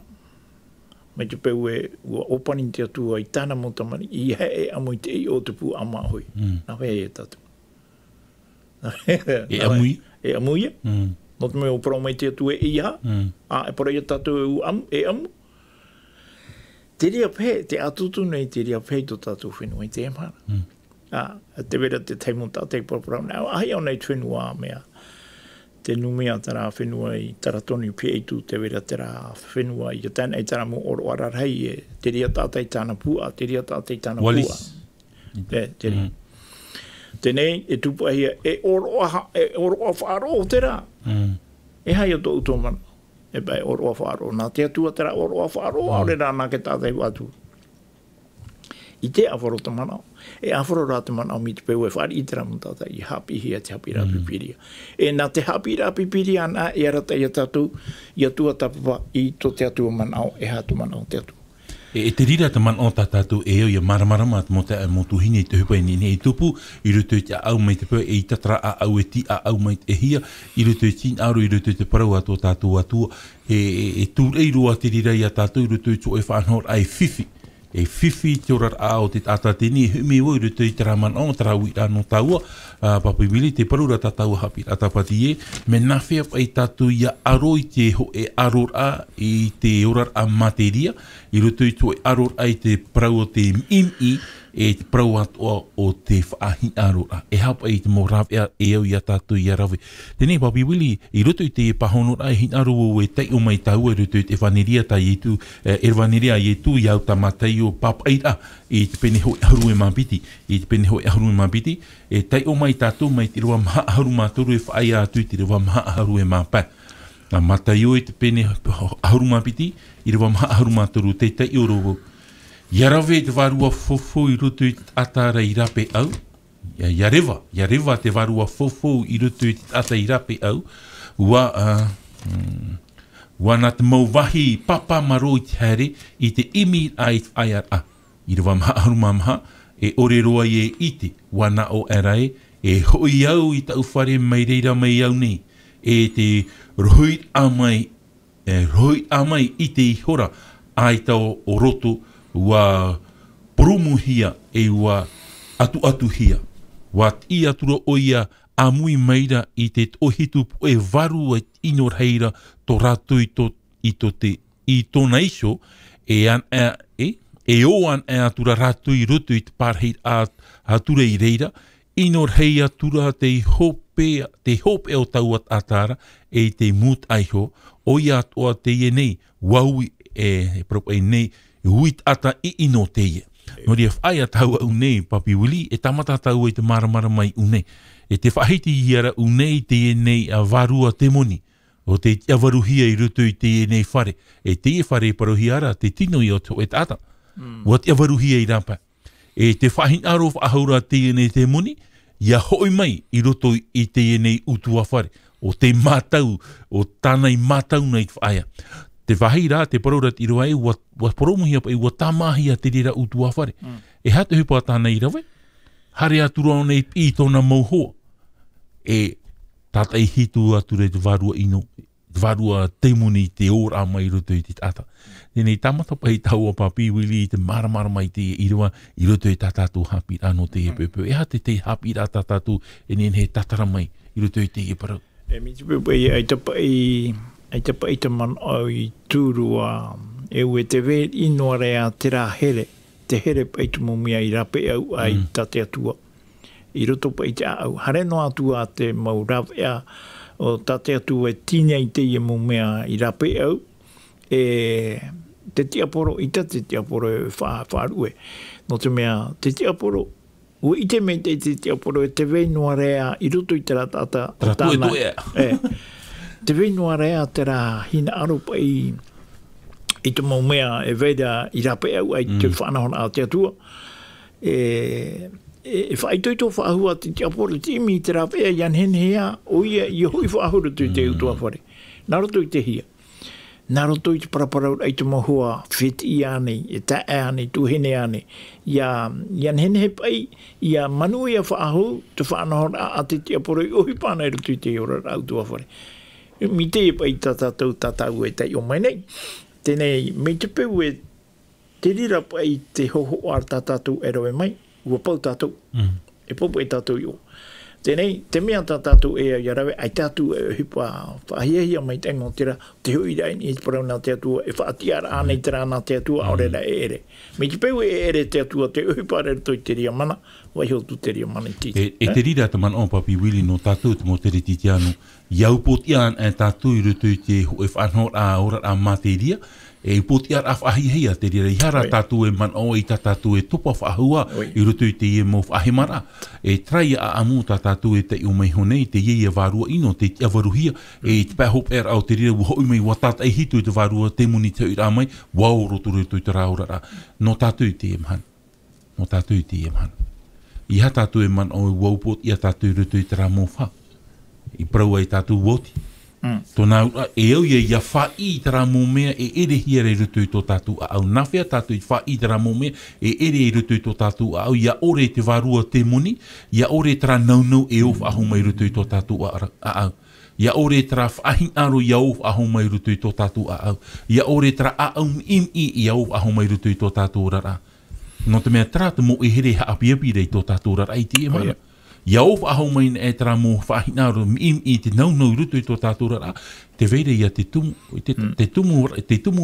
Speaker 3: Mai te peu e ua opani te atua i tāna mo tamani i hei e amui te i o te pū ama hui. Nā hei e tātou.
Speaker 2: E amui?
Speaker 3: E amui e. No te mea o parau mai te atua i ha. A e para i a tātou e amu. Te rea pē, te atutu nei te rea pē to tātou whenua i te emana. Te vera te teimu tātei paraparau. Nā, ahi au nei whenua mea. Te numea tara whenua i taratoni pē i tu te vera tara whenua i tēnei tara mo oro ararhei e te rea tātei tāna pua, te rea tātei tāna pua.
Speaker 2: Wallis.
Speaker 3: Te rea. Tēnei, e tupu ahia, e oro a whaaro o te rā. E hai o tō utomana. E bai oro a whaaro. Nā te atua tera oro a whaaro, aore rā nā ke tātei watu. I te awharo te manao. E awharo rā te manao mi te peu e whaari i tera mo tātei i Haapiiraa te Haapiiraa pipiria. E nā te Haapiiraa pipiria nā e arata i a tātou i atua tapapa i to te atua manao e hatu manao te atua.
Speaker 2: E te rira te manao tā tātou e au i a maramarama at mo te mo tuhine te hupai ni i tupu i rutu te au mai te peu e i tatara a au e ti a au mai te hia i rutu tin aru i rutu te parau ato tātou atua e tūrei roa te rira i a tātou i rutu tō e whanhor ai whiwhi. E whiwhi te orar a o te tata tēni e hume o i rutu i tera manao tera ui rāno tāua papai mili te parura tātou Haapiiraa tapati e me nawhea pai tātou i a aro i te ho e aror a i te orar a materia i rutu i tō e aror ai te parau o te imi e te parau atoa o te whaahi arora. E hapa i te mō rawea e au i a tātou i a rawe. Tēnei papi wili, i rutu i te pahonora e hin aro o e tei o mai tau e rutu i te whaneria tai i tu, e whaneria i tu i au tamatai o papaira i te pene hoi aharu e mapiti. I te pene hoi aharu e mapiti, e tei o mai tātou mai te rewa maha aharu mātoru e whaai atu i te rewa maha aharu e mapa. Nā matai o i te pene aharu mapiti, i rewa maha aharu mātoru te tei o rogo. Ia rawe te varua fofo i rutu i atara i rape au. Ia rewa te varua fofo i rutu i atara i rape au. Ua nā te mauwahi papa maro i te haere i te imi ai a. I rewa maha aruma maha e ore roa i e iti. Ua nā o arae e hoi au i tau whare mai reira mai au nei. E te rohit amai i te ihora ai tau o roto ua promu hia e ua atu hia. Wa i atura o ia amui meira i te ohitu e varu e inor heira to ratu i tōna iso e o an e atura ratu i rutu i te parhei atura i reira inor hei atura te hope o tau atara e te mut aiho o ia atua te ie nei waui e propa e nei uit ata i ino teie. No ria whaia tau au nei, papi wili, e tamata tau e te maramara mai unei. E te whahiti hiara unei te nei a varua te moni. O te avaruhia I rutu I te nei whare. E te whare parohiara, te tino I o to e tata. Wa te avaruhia I rapa. E te whahin aro whahaura te nei te moni, ia hoi mai I roto I te nei utua whare. O te mātau, o tānei mātau nei te whaia. Te wahira, te parora te iroa wa poromuhia pa wa tamahia te rira utua whare. E hata hupa tānei rawe, hare atura nei I tōna mauhoa. E tātai hitu ature te varua ino, te varua teimuni te ora mai roto I te tata. Tēnei tamata pai tau a papi wili te maramara mai te iroa I roto I tātātou Haapiiraa no te epepe. E hate te Haapiiraa tātātou e nene he tatara mai I roto I te eparau.
Speaker 3: E mi te pepe ai tapa I te man au I tūrua e ue te ve inoa rea te rā here. Te here pai tu mumia I rape au ai tate atua. I roto pa I te au. Hare no atua te maurav ea o tate atua e tīnia I te ia mumea I rape au. E te tiaporo, I te tiaporo e whaarue. No te mea, te tiaporo, ua I te mei te tiaporo e te weinua rea I roto I te ratata.
Speaker 2: Tratu e toe
Speaker 3: ea. Te weinua rea te rā hina aro pa I te mumea e veida I rape au ai te whanahona a te atua. E whaitoi tō whaahua te tiaporo te imi te rawea Jan Henhea o ia I hoi whaahura tu te utua whare. Nā roto I te hia. Nā roto I te paraparau ai te mahua whiti I ane, e tae ane, tuhene ane. Jan Henhe pai, ia manu ia whaahu, te whaanahora a te tiaporo I ohi pāna I roto I te ora rau tua whare. Mi te pai tatau e tai o mai nei. Tēnei, mei te peu e te rira pai te hoho ar tatatu e roe mai. Ua pau tātou. E popo e tātou I o. Tēnei, te mea tātou e a rawe, ai tātou e hipa whahiahia mai tengo tira, te hui rai ni te parau nā te atua, e whaatiara ānei tera nā te atua, aore ra e ere. Me te peu e ere te atua, te uhipa re toi te ria mana, wai hau tu te ria mana I titi.
Speaker 2: E te rira te man o papi wili no tātou te mo te reti te anu, iau poti an e tātou I rutu I te e whanhor a ora a materia, e poti ar af ahihia te rira ihara tātou e man o I tātou e topa whahua I rutu I te ie mo whahimara. E trai a amu tātou e te umei honei, te ie varua ino, te avaruhia, e te pēhop er au te rira hoi mai wa tāta e hitu te varua te muni te ura mai, wau roto roto I te raurara. No tātou te e man. No tātou te e man. Iha tātou e man o waupot, ia tātou roto I te rā mō wha. I praua I tātou woti. Tōna e au ia whai te rā mō mea e ere hia re rutu I tō tātou a au. Nawhia tātou I whai te rā mō mea e ere I rutu I tō tātou a au. Ia ore te varua te moni, ia ore te rā naunau e of ahu mai rutu I tō tātou a au. Ia ore te rā whahin aro ia of ahu mai rutu I tō tātou a au. Ia ore te rā a au imi ia of ahu mai rutu I tō tātou rara. No te mea trata mo e here haapiapi rei tō tātou rara I te e mana. Ia of aho mai e tera mō whahinaro I te naunau rutu I tō tātou rara, te veire ia te tumu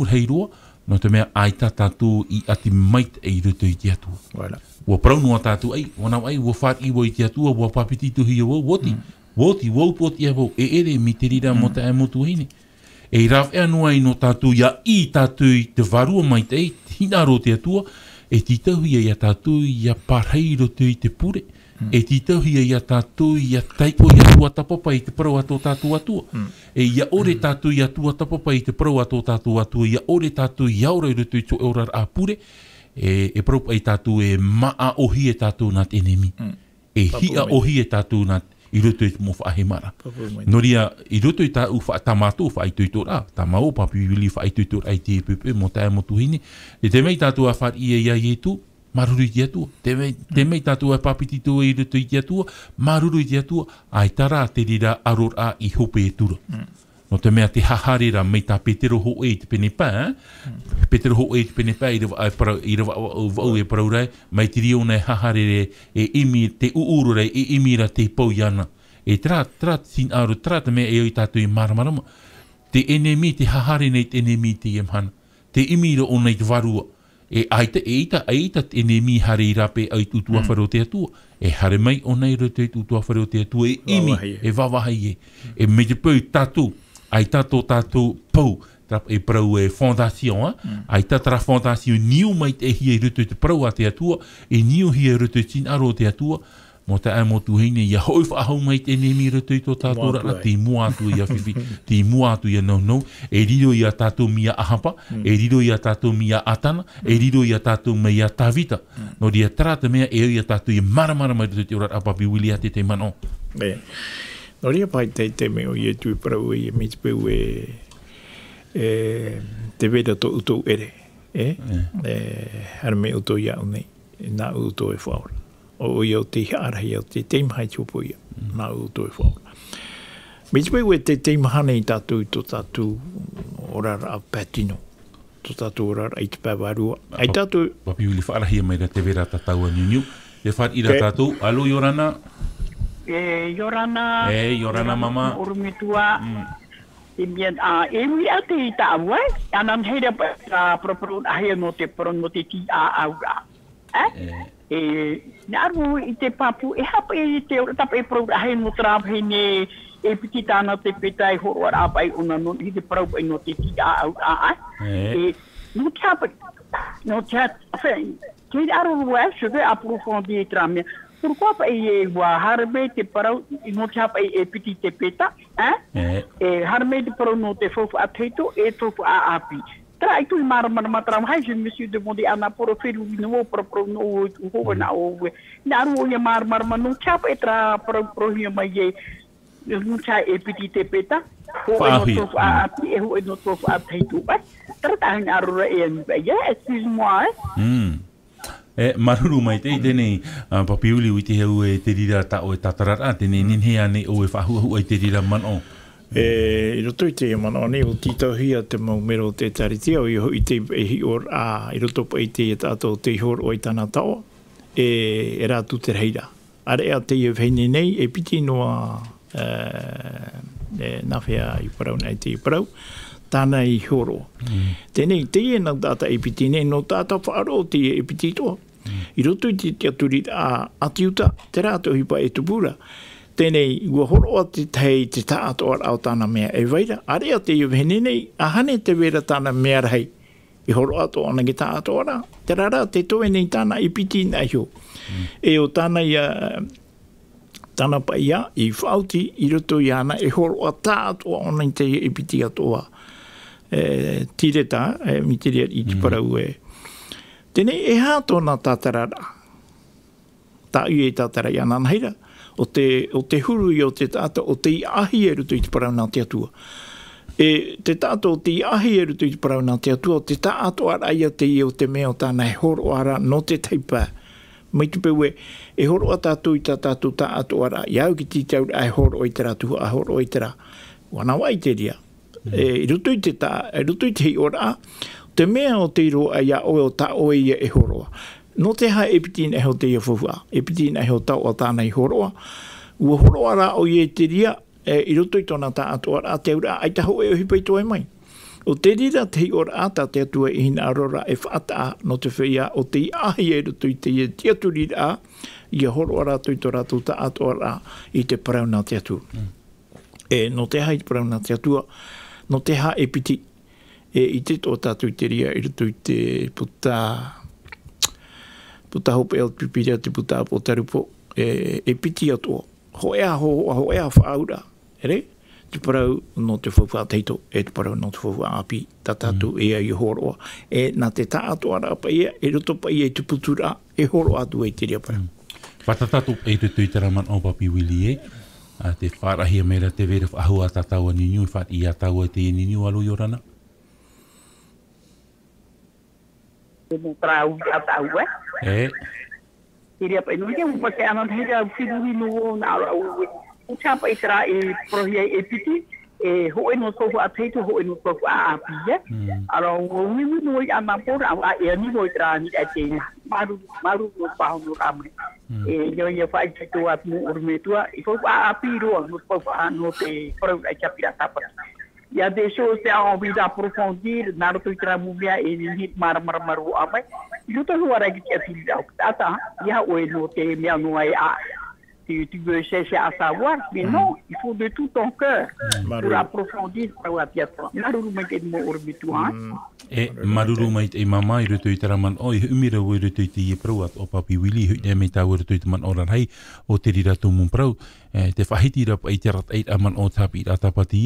Speaker 2: heiroa, no te mea ai tā tātou I ati mait e rutu I te atua. Ua praunua tātou ai, wanau ai, ua whaat iwa I te atua, ua papiti tuhi o woti, wau poti e wau, e ere mi te rira mo te e motu hine. E raf e anua I no tātou ia I tātou I te varua mai te hinaro te atua, e titauhi ia tātou ia parhei rutu I te pure, e titauhia ia tātou ia taiko ia tua tapapa I te parau ato tātou atua. E ia ore tātou ia tua tapapa I te parau ato tātou atua, ia ore tātou ia ora I rutu I tō eurar a pure, e parau pai tātou e maa ohi e tātou nāt enemi. E hia ohi e tātou nāt I rutu I mo whaahemara. Noria, I rutu I tā mātou whaitui tō rā, tā mao papi wili whaitui tō rā I te pepe mo tā e mo tuhine. E te mei tātou a whaat ia I tu, maruru I te atua. Te mei tātou e papiti tō I rutu I te atua, maruru I te atua, ai tara te rira aror a I hope e tura. No te mea te haharera mei tā petero ho e te penepā, petero ho e te penepā I rawa au e paraurai, mai te riona e haharere e imi, te uurure e imira te pau iana. E tra sin aro, tra te mea e oi tātou I maramarama. Te enemi, te hahare nei te enemi te emhana. Te imira o nei te varua. E aita te enemi hare I rape ai tutua wharo te atua. E hare mai o nei roto I tutua wharo te atua e imi, e wawahai e. E me te pau tātou, ai tātou pau, rap e prau e fondation, ai tatara fondation niu mai te hi e rutu te prau a te atua, e niu hi e rutu tin aro te atua, mo te ai mo tuhine, ia hoi whaahau mai te nemi rutu to tātou rana, te mua atu ia whiwhi, te mua atu ia no, e riro ia tātou mia ahapa, e riro ia tātou mia atana, e riro ia tātou mia tawita. No ria trata mea, e ia tātou ia maramara mai rutu te urat apapi wili a te mano.
Speaker 3: No ria pai te meo i e tui parau i e mitipeu te vera to utou ere, hara me utou ia unei, nā utou e whaora. O ia o te hiarahi o te teimhai tupu ia, nā utou e whaora. Mitipeu e te teimhane i tātou i tō tātou orara a patino, tō tātou orara i te pāwarua. Ai tātou...
Speaker 2: Papi wili whaarahia mai ra te vera tātou a niuniu. Te whaat ira tātou, alo Yorana?
Speaker 5: Yorana.
Speaker 2: Yorana mama.
Speaker 5: Urumitua. E ui a te i tā awai, anan heira pa proporun ahia no te poron no te ti a aura. Nā aru i te papu, e hapa e te tapa e prau ahia no trāpai ne e piti tāna te petai horo ara apai una no i te prau e no te ti a aura. No te hapa, te aru rua, se ve aprofondi e trāmea. Pourquoi pas e wa harme te parau no te hapa e piti te peta, harme te parau no te fofu a teito e fofu a api. Tra i tui mara matram hai je me suis demandé ana por feru no pro no ho na o na ru o mara no te hapa e tra pro hi mai e no cha e piti te peta ho no fofu a api e ho no fofu a teito. Tra ta na ru e excuse-moi.
Speaker 2: Maruru mai te tēnei papiuli ui te heu e te rira ta o e tatarara, tēnei ninhea ne o e whahuahu ai te rira mano.
Speaker 3: I roto i te mano ne o titau hia te maumero te taritia o i te hi or a i roto pa i te tātou te hor o i tana tau e rātu te reira. Are a te whaine nei e piti noa nawhea i parau nei te parau. Tāna i horo. Tēnei, te e nau tāta e piti nei, no tāta whaaro te e piti toa. I roto i te aturi a atiuta, te rātou hipa e tupura. Tēnei, ua horo a te tei te tātoa au tāna mea e waira. Are a te iwhene nei, a hane te vera tāna mea rei. I horo ato ana ki tātoa rā. Te rara, te toe nei tāna i piti nei ho. E o tāna ia... Tāna pa ia, i whauti, i roto i ana, e horo a tātoa ana i te e piti atoa. Tireta, mi te rea i te parau e. Tēnei, e hāto nā tātarara. Tā ui e tātara i anana heira. O te huru i o te tāta, o te ahi e rutu i te parau nā te atua. E te tāta o te ahi e rutu i te parau nā te atua, o te tāto ara ia te i o te mea o tāna e horo ara no te teipa. Mai te peu e horo a tātou i tā tātou tāto ara. Iau ki ti tau ai horo i te rātu, a horo i te rā. Wana wai te rea. E rutu i te tā, e rutu i te hi ora, te mea o te roa ia oe o tā oe ia e horoa. No te ha e piti nei ho te ia fufua, e piti nei ho tau o tāna i horoa. Ua horoa rā o ie te ria, i rutu i tōna tā atua rā te ura, ai taho e o hipai toi mai. O te rira te hi ora ata te atua i hina arora e whaata no te whia o te ahi e rutu i te ia te aturi rā, ia horoa rā tui tō rātou tā atua rā i te parau nā te atua. E no te hai te parau nā te atua, no te ha e piti i te tō tātou i te ria i rutu i te puta hope el pipiria te puta po tarupo e piti atoa ho ea whaaura ere te parau no te whawha teito e te parau no te whawha api ta tātou e ai horoa e nā te tā atoa rā pa ia e ruto pa ia i te putura e horo atu e te ria parau
Speaker 2: Whatatatu e rutu i te raman o papi wili e te whaarahia mera te vere whahua tātou a niniu, whaat i atau te niniu alu Yorana?
Speaker 5: Te mo trau i atau Iria pa inu ia upa te anan hera whiruhi no na au o chapa i tera e prohia e piti e hoe no tofu a teito hoe no tofu a apia ara o wiwi no i ana pora a e ni mo tera ni a te maru no pao no ramre e yo ia fai te tua mu urmetua i tofu a apiro no tofu a no te pro a chapira tapa ia de choses a envie d'approfondir na roto tera muvia e ni maru amai Yuta huara ki te pili au tata, ia oe no te mea noa e a. tu veux chercher à savoir, mais non, il faut de tout ton cœur pour approfondir
Speaker 2: E maruru mai te mama i rutu i taraman o i umira o i rutu i te i prau at o papi wili hui ne me tau i rutu i te man oran hei o te rira tō mun prau te whahiti rapa i te rat eit aman o tapi i ratapati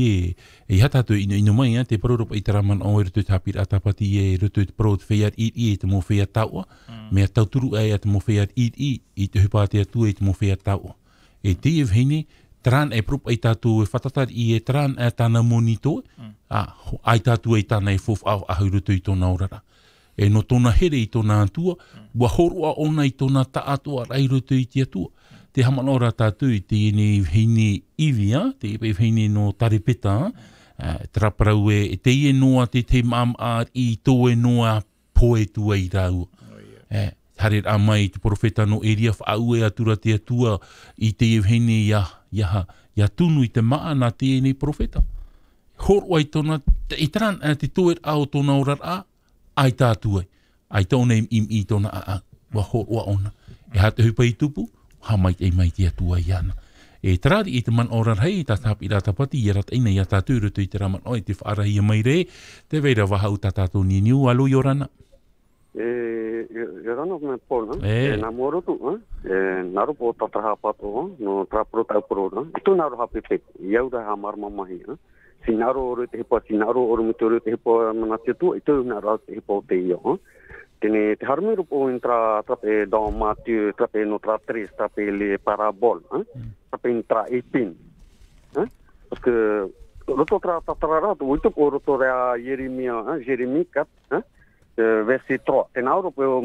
Speaker 2: e hatatu ino mai te prau rapa i taraman o i rutu i tapi i ratapati e rutu i te prau te whaiat i te mo whaiat taua mea tauturu ai te mo whaiat i te hupate atu e te mo whaiat taua e te e vhine tran e prop ai tātou e whatatar i e tran e tāna monito ai tātou e tāna e fof au ahurutu i tōna orara. E no tōna here i tōna atua, wa horua ona i tōna taatua rairutu i te atua. Te hamanora tātou i te ene hine iwia, te hine no tarepeta, traparau e te ie noa te mam ar i tō e noa poe tua i rau. Harer a mai te profeta no eria whaau e atura te atua i te hine ia tunu i te maa na te ene profeta. Horua i tōna, i tran te tōer ao tōna orar ai tātua. Ai tōna i tōna wa horua ona. E hata hupa i tupu, ha mai te atua i ana. E trari i te man orar hei, ta tāpi rā tapati, i rat eina i a tātou rutu i te raman oi, te whaarahi mai re, te veira wahau ta tātou ni niu, alo i orana.
Speaker 4: Yorano me Paul, na moro tu, naru po tatra pato, no trapro tapro, itu naru hape yauda hamar mamahi, si naru oru te hipo, si naru oru mituru te hipo manati tu, itu naru te hipo te yo. Tene te harmi rupo intra trape dans Matthieu, trape no tra 3, trape les paraboles, trape intra epin, parce que roto tra tatra tu, itu po roto rea Jérémie 4, verset 3. Tenauro po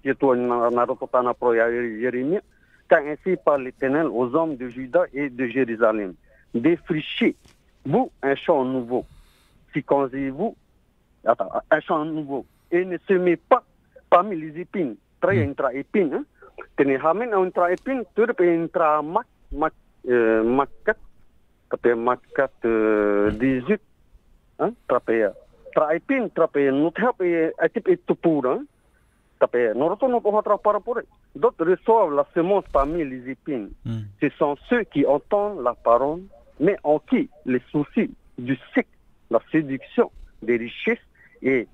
Speaker 4: tieto narototana pro Jérémie, car ainsi par l'Éternel aux hommes de Juda et de Jérusalem, défrichez vous un champ nouveau, fécondez-vous un champ nouveau, et ne semez pas parmi les épines, très intra épines, tenez hamen intra épines, turpe intra makat, tapé makat 18, tapé traipin trape no trape atip etupura tape noroto no pohatra para pore d'autres reçoivent la semence parmi les épines. Ce sont ceux qui entendent la parole mais en qui les soucis du siècle, la séduction des richesses et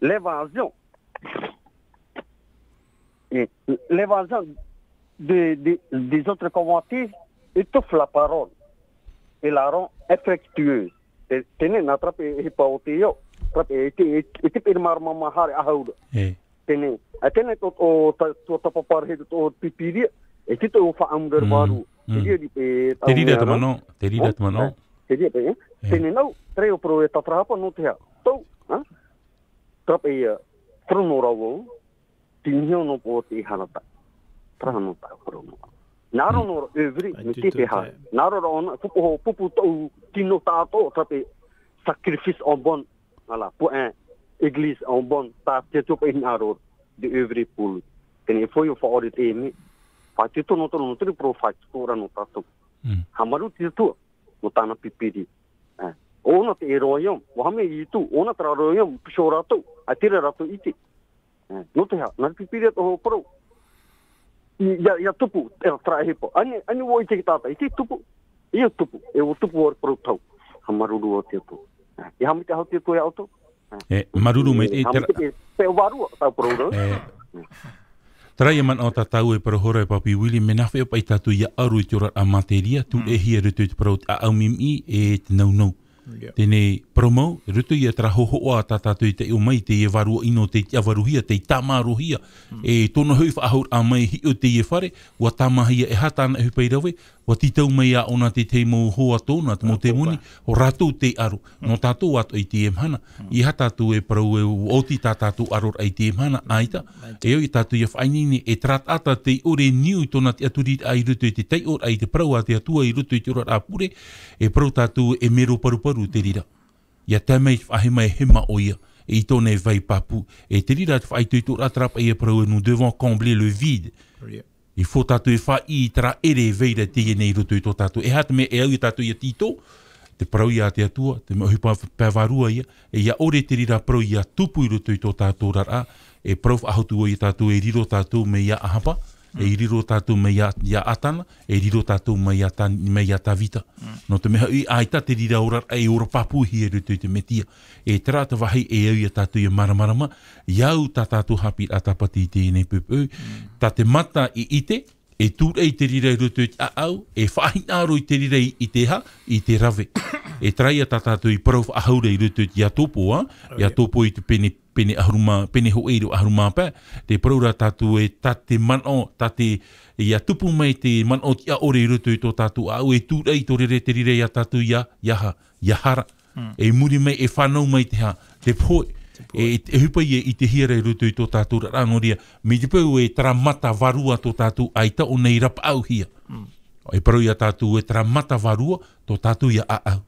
Speaker 4: l'évasion des autres convoitises étouffe la parole et la rend infructueuse. Tene na trape hipa o te io, trape e te pirmar mamahare ahauda. Tene, a tene to tapapar he to pipiria, e te to fa amder baru.
Speaker 2: Te rira te mano. Te rira
Speaker 4: tene nau, treo pro e tatrahapa no te hea. Tau, trape e trono rau, tinhio no po te hanata. Trahano ta prono. Naro no œuvre me te ha. Naro on pupu to tino tato trape sacrifice en bon voilà pour un église en bon ta te to pe naro de œuvre pour tene foi o for te me fa te to no pro fa ora no tato hamaru te to no tana pipiri ona te royom wa me itu ona tra royom pishorato atira rato iti no te ha na pipiri to pro ya tupu tra hipo ani wo ite tata ite tupu ia tupu e o tupu or pro tau hamaruru o te tu e hamite hau te tu e auto
Speaker 2: maruru me e
Speaker 4: pe waru ta pro
Speaker 2: trai man o tatau e pro hora e papi Willy me na fe pai tatu ia aru i tora a materia tu e hia rutu te pro a au mimi e te nau tene promo rutu ia tra hoho o tatatu i te o mai te e varu ino te avaruhia te tamaruhia e tono hui whaahur a mai hi o te e whare wa tamahia e hatana e hupai rawe wa titau mai a ona te teimo hoa tōna te mo te moni o ratou te aru no tātou ato i te emhana i hatatu e parau e o ti tātou aror ai te emhana aita e o i tātou ia whainini e tratata te ore niu tōna te aturi ai rutu i te tei or ai te parau a te atua i rutu i te ora a pure e parau tātou e mero paru te rira ia tamei whahema e hema o ia e i tōne vai papu e te rira te whai tui tō ratrapa e parau e nous devons combler le vide I fo tatu e wha I tra ere veira te e nei rutu I tō tatu. E hata me e au I tatu I a tito, te parau I a te atua, te mahupa pēwarua ia, e ia ore te rira parau I a tupu I rutu I tō tatu rara, e parau ahotu o I tatu e riro tatu me ia ahapa, e riro tātou me ia atana, e riro tātou me ia tawita. No te meha i aita te rira ora e ora papuhi e rutu te metia. E trata wahi e au ia tātou ia maramarama, iau tā tātou Haapiiraa tapati te nei pupu, tā te mata i ite, e tūrei te rira i rutu te au, e whahinaro i te rira i te ha, i te rave. E traia tā tātou i parau ahaure i rutu te ia topo, ia topo i te pene hoeiro aharuma pē, te paraura tātou e tate mano, tate ia tupu mai te mano tia ore i rutu i tō tātou au, e tūrei tō rere te rire ia tātou iahara. E muri mai, e whanau mai te ha, te poe. E hupai i te hiara i rutu i tō tātou ranoria, mi te pau e taramata varua tō tātou aita o nei rapa au hia. E parau ia tātou e taramata varua tō tātou ia au.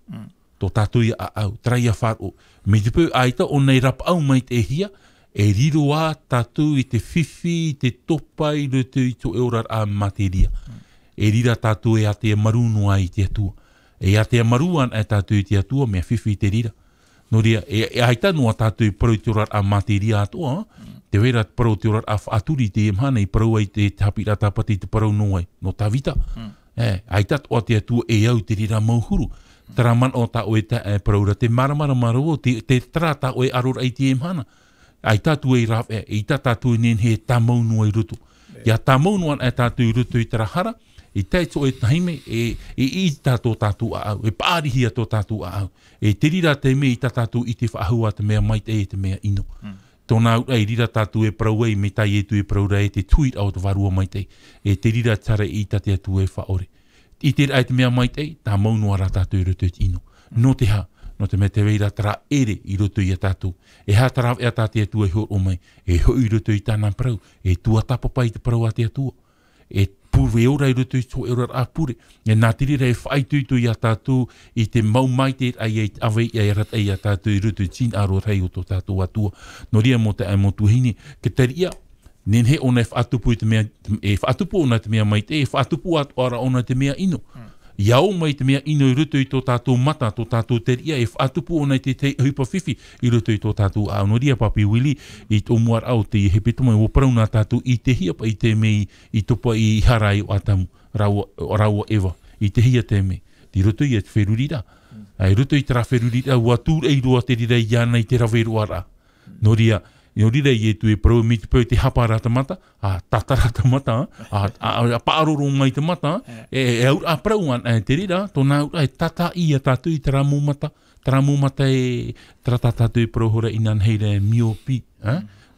Speaker 2: Tō tātou ia au, traia whāro. Mi te pau aita o nei rapa au mai te hia, e riro a tātou i te whiwhi, i te topa i rutu i tō eurar a materia. E rira tātou e a te marunua i te atua. E a te maruan e tātou i te atua, mea whiwhi i te rira. No ria, e haita noa tātou i parau te orar a materia atoa, te wera parau te orar a whaaturi te emhana i parau ai te Haapiiraa tapati te parau noai, no tawita. Haita toa te atua e au te rira mauhuru. Taraman o ta oe ta e paraura, te maramara maro, te tra ta oe arora i te emhana. Haita tu e raf e, ita tātou nen he tamau noai rutu. Ia tamau noan e tātou i rutu i tarahara, i taito e tahime i tātou tātou a au, e pārihia tō tātou a au. E te rira te me i tātou i te whaahua te mea maite e te mea ino. Tōna au e rira tātou e parauei me tai e tu e paraura e te tuit au te varua maite. E te rira tara i tate atu e whaore. I te rai te mea maite, tā maunua rā tātou i rutu i ino. No te ha, no te me te weira tara ere i rutu i a tātou. E ha tara e a tātou atu e hoi o mai. E hoi i rutu i tāna parau. E tua tapapai te parau a te atua. E purwe ora i rutu i tō ora a pure. E nā tirira e whaituitu i a tātou i te mau maite ai e awei e rat ai a tātou i rutu i tin aro rei o tō tātou atua. No ria mo te ai mo tuhini, ke te ria, nen he ona e whaatupu i te mea, e whaatupu ona te mea maite, e whaatupu atu ara ona te mea ino. Iau mai te mea ino i rutu i tō tātou mata, tō tātou te ria, e whaatupu ona te huipa whiwhi i rutu i tō tātou au. No ria papi wili, i tō muar au te hepe tumai, o parau nā tātou i te hia pa i te mei, i topa i harai o atamu, raua ewa, i te hia te mei. Ti rutu i e te wherurira. Ai rutu i te ra wherurira, ua tūr e roa te rira i ana i te raweroa rā. No ria i e tu e parau mi te pau te hapara ta mata, a tatara ta mata, a paaroro mai te mata, e aur a parau an te rira, tōna aur e tata i a tātou i te ramu mata e trata tātou i parau hora inan heira e miopi,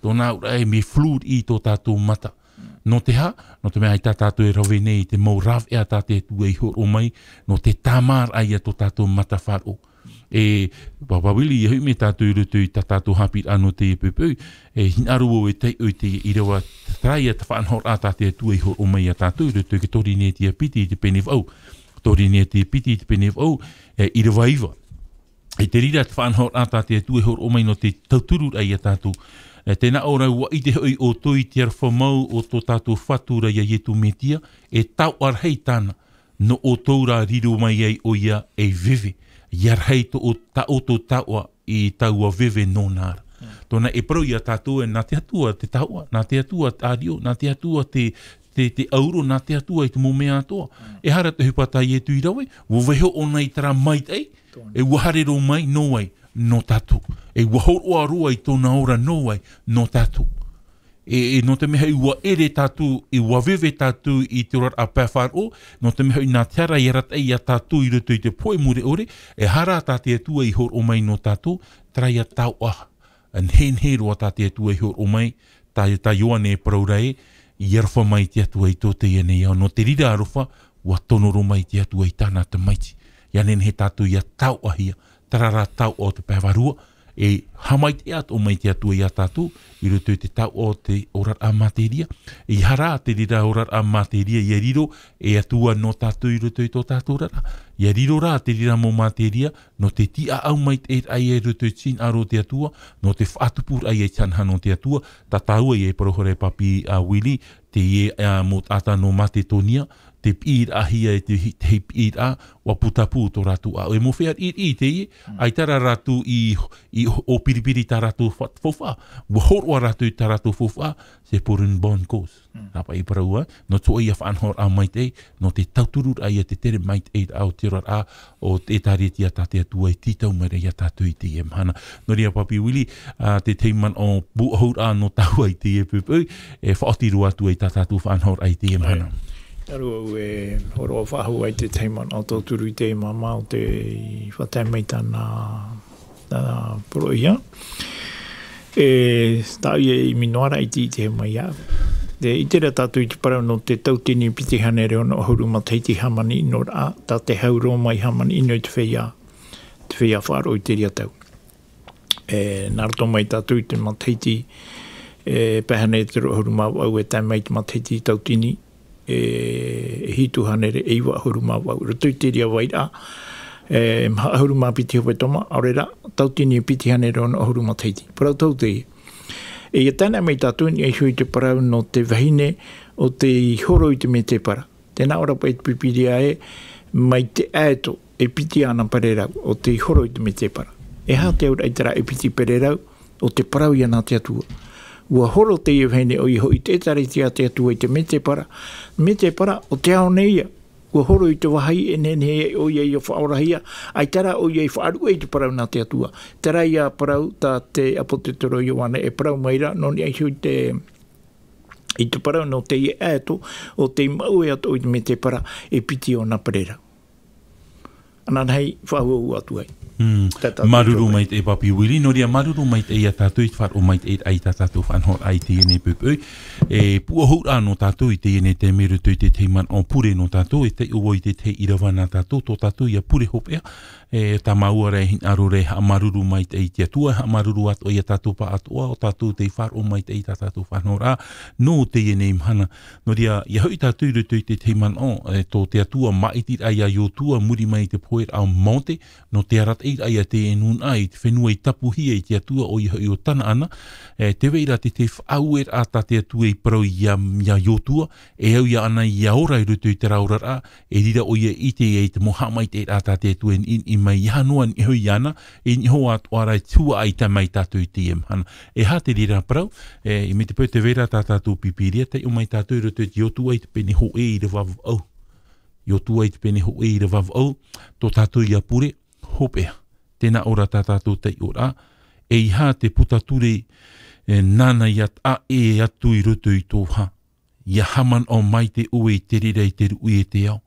Speaker 2: tōna aur e me fluid i tō tātou mata. No te ha, no te mea i tā tātou e rawe nei, te mau rav e a tātou e tu e horo mai, no te tamar ai a tō tātou mata wharo. E papawili i hui me tātou i rutu i tātou Haapiiraa no te pupu, e hinaru o e tei o te i rewa trai a te whanhor a tātou e tu e horo mai a tātou i rutu ke tori ne te piti i te penef au. Tori ne te piti i te penef au, i rewa iwa. E te rira te whanhor a tātou e tu e horo mai no te tauturu ai a tātou. Tēnā ora ua i te hui o toi te arwhamau o tō tātou whatura ia ietu metia, e tau arhei tāna, no o tōra riro mai ai o ia e veve. Iar hei to o taua i taua veve no nāra. Tōna e parau i a tātou e nā te atua te taua, nā te atua te ario, nā te atua te auro, nā te atua i te momea atoa. E hara te hupatai e tu i rawe, wo weho o nei tara maitei, e waharero mai no ai, no tātou. E wahoro aroa i tōna ora no ai, no tātou. E no te meha i ua ere tātou, i ua veve tātou i te ora a pēwharo, no te meha i nā tiara i rata i a tātou i rutu i te poe mure ore, e hara tātou atua i hor o mai no tātou, trai a tau aha. An hen roa tātou atua i hor o mai, tā ioane e paraurai, i arwha mai te atua i tō te ianei au. No te rira arofa, ua tonoro mai te atua i tāna te maiti. Ianen he tātou i a tau ahia, tarara tau o te pēwarua, e hamai te ato o mai te atua i a tātou, i rutu te tau o te orar a materia. I hara te rira orar a materia i a riro, e atua no tātou i rutu i tō tātou rara. I a riro rā te rira mo materia, no te tia au mai te ai e rutu i tin aro te atua, no te whaatupur ai e tanhano te atua, ta taua i e parohore papi a Willy, te e mo tata no mate tonia, te pīr ahia e te pīr a, wa putapu tō ratu a. E mo whea i te i, ai tara ratu i o piripiri tā ratu fofa. Wa horwa ratu tā ratu fofa, se por un bon cause. Napa i paraua, no tō ia whanhor a mai te, no te tauturur a ia te tere mai te au te rar a, o te tareti a tate atua i titau mere ia tātui te e mana. No ria papi wili, te teiman o buahur a no tau ai te e pupu, e whaotiru atu ai tātatu whanhor ai te e mana.
Speaker 3: Aru e horo whahu ai te teiman o tō turu i te mama o te whatamei tāna poroia. E tau i minoara i te mai au. I te tātou i te parau no te tautini piti hane reo no huru ma teiti hamani ino a, tā te hauro mai hamani ino i te whea whāro i te ria tau. Nārato mai tātou i te ma teiti pehane te huru ma wau e tai mai te ma teiti tautini hitu hane re eiwa huru ma wau. Rato i te ria wai a, huru ma piti hope toma, aurera tautini piti hane reo no huru ma teiti. Parau tau te e tēnā mai tātou ni hui te parau no te wahine o te horo i te me te para. Tēnā ora pa i te pipiria e mai te ēto e piti ana parerau o te horo i te me te para. E hā te aura i tera e piti parerau o te parau i ana te atua. Ua horo te i wahine o i hoi te tare te atua i te me te para. Me te para o te ao neia. Ua horo i te wahai e nene o iei o whaorahia. Ai tara o iei whaaru e te parau nā te atua. Tara ia parau tā te apotetoro i wane e parau maira. Noni ai hui i te parau no te i ēto o te mau e ato i te me te para e piti o nā parera. Ana hei whahua atu ai.
Speaker 2: Maruru mai te papi wili, no ria maruru mai te ia tātou i te whar o mai te ai tātou whanhor ai te ene pupu. E pua hura no tātou i te ene te meru tui te teiman o pure no tātou, e te uo i te irawana tātou, tō tātou ia pure hopea. Tā maua rei hin aru rei ha maruru mai te i te atua, ha maruru ato i a tātou pa atoa, o tātou te whar o mai te i tātou whanhor a, no te ene imhana. No ria, ia hui tātou i te teiman o, tō te atua maitir ai a iotua, muri mai te poer au monte, no te arat ai a te enun ai, te whenua i tapu hia i te atua o i o tana ana, te weira te whauer a ta te atua i parau i a iotua, e au ia ana i a ora i rutu i te raurar a, e rira o ia i te moha mai te a ta te atua in mai i hanua ni hui ana, e ni hoa atuara i tua ai ta mai tātou i te hana. E ha te rira parau, i me te pau te vera tā tātou pipiria, te o mai tātou i rutu i te iotua i te pene ho e i re wavu au. Iotua i te pene ho e i re wavu au, tō tātou i a pure, hopea. Tēnā ora tā tātou tei ora, e i hā te putature nana i at a e atu i rutu i tō ha. Ia haman o mai te ue i te rira i te rui e te au.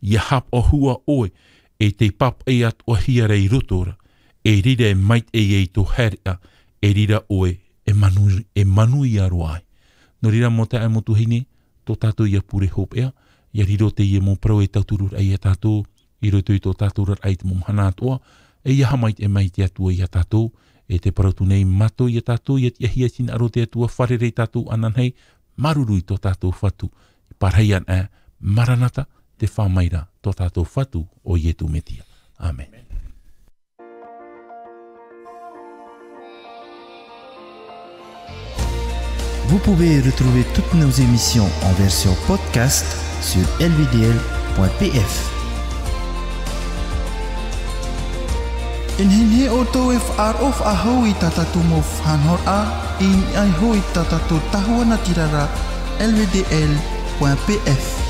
Speaker 2: Ia hap o hua oe, e te pap e at o hiara i rutora, e rira e mait e i tō heria, e rira oe e manu i aroai. No rira mo te aimotu hine, tō tātou i a pure hopea, ia riro te i e mō prau e tauturur ai a tātou, i rutu i tō tāturar ai te mōmhana atoa, e ia hamait e mai te atua i a tātou, e te parautu nei mato i a tātou, i a hia sin aro te atua, wharerei tātou ananhei, maruru i tō tātou whatu, parheian e, maranata, te whamaira, tō tātou whatu o Ietu Metia. Amen.
Speaker 1: Vous pouvez retrouver toutes nos émissions en version podcast sur lvdl.pf. In hinhe o tō e whaar of a hou i tatatu mo whanhor a, in ai hou i tatatu tahua na tirara lvdl.pf.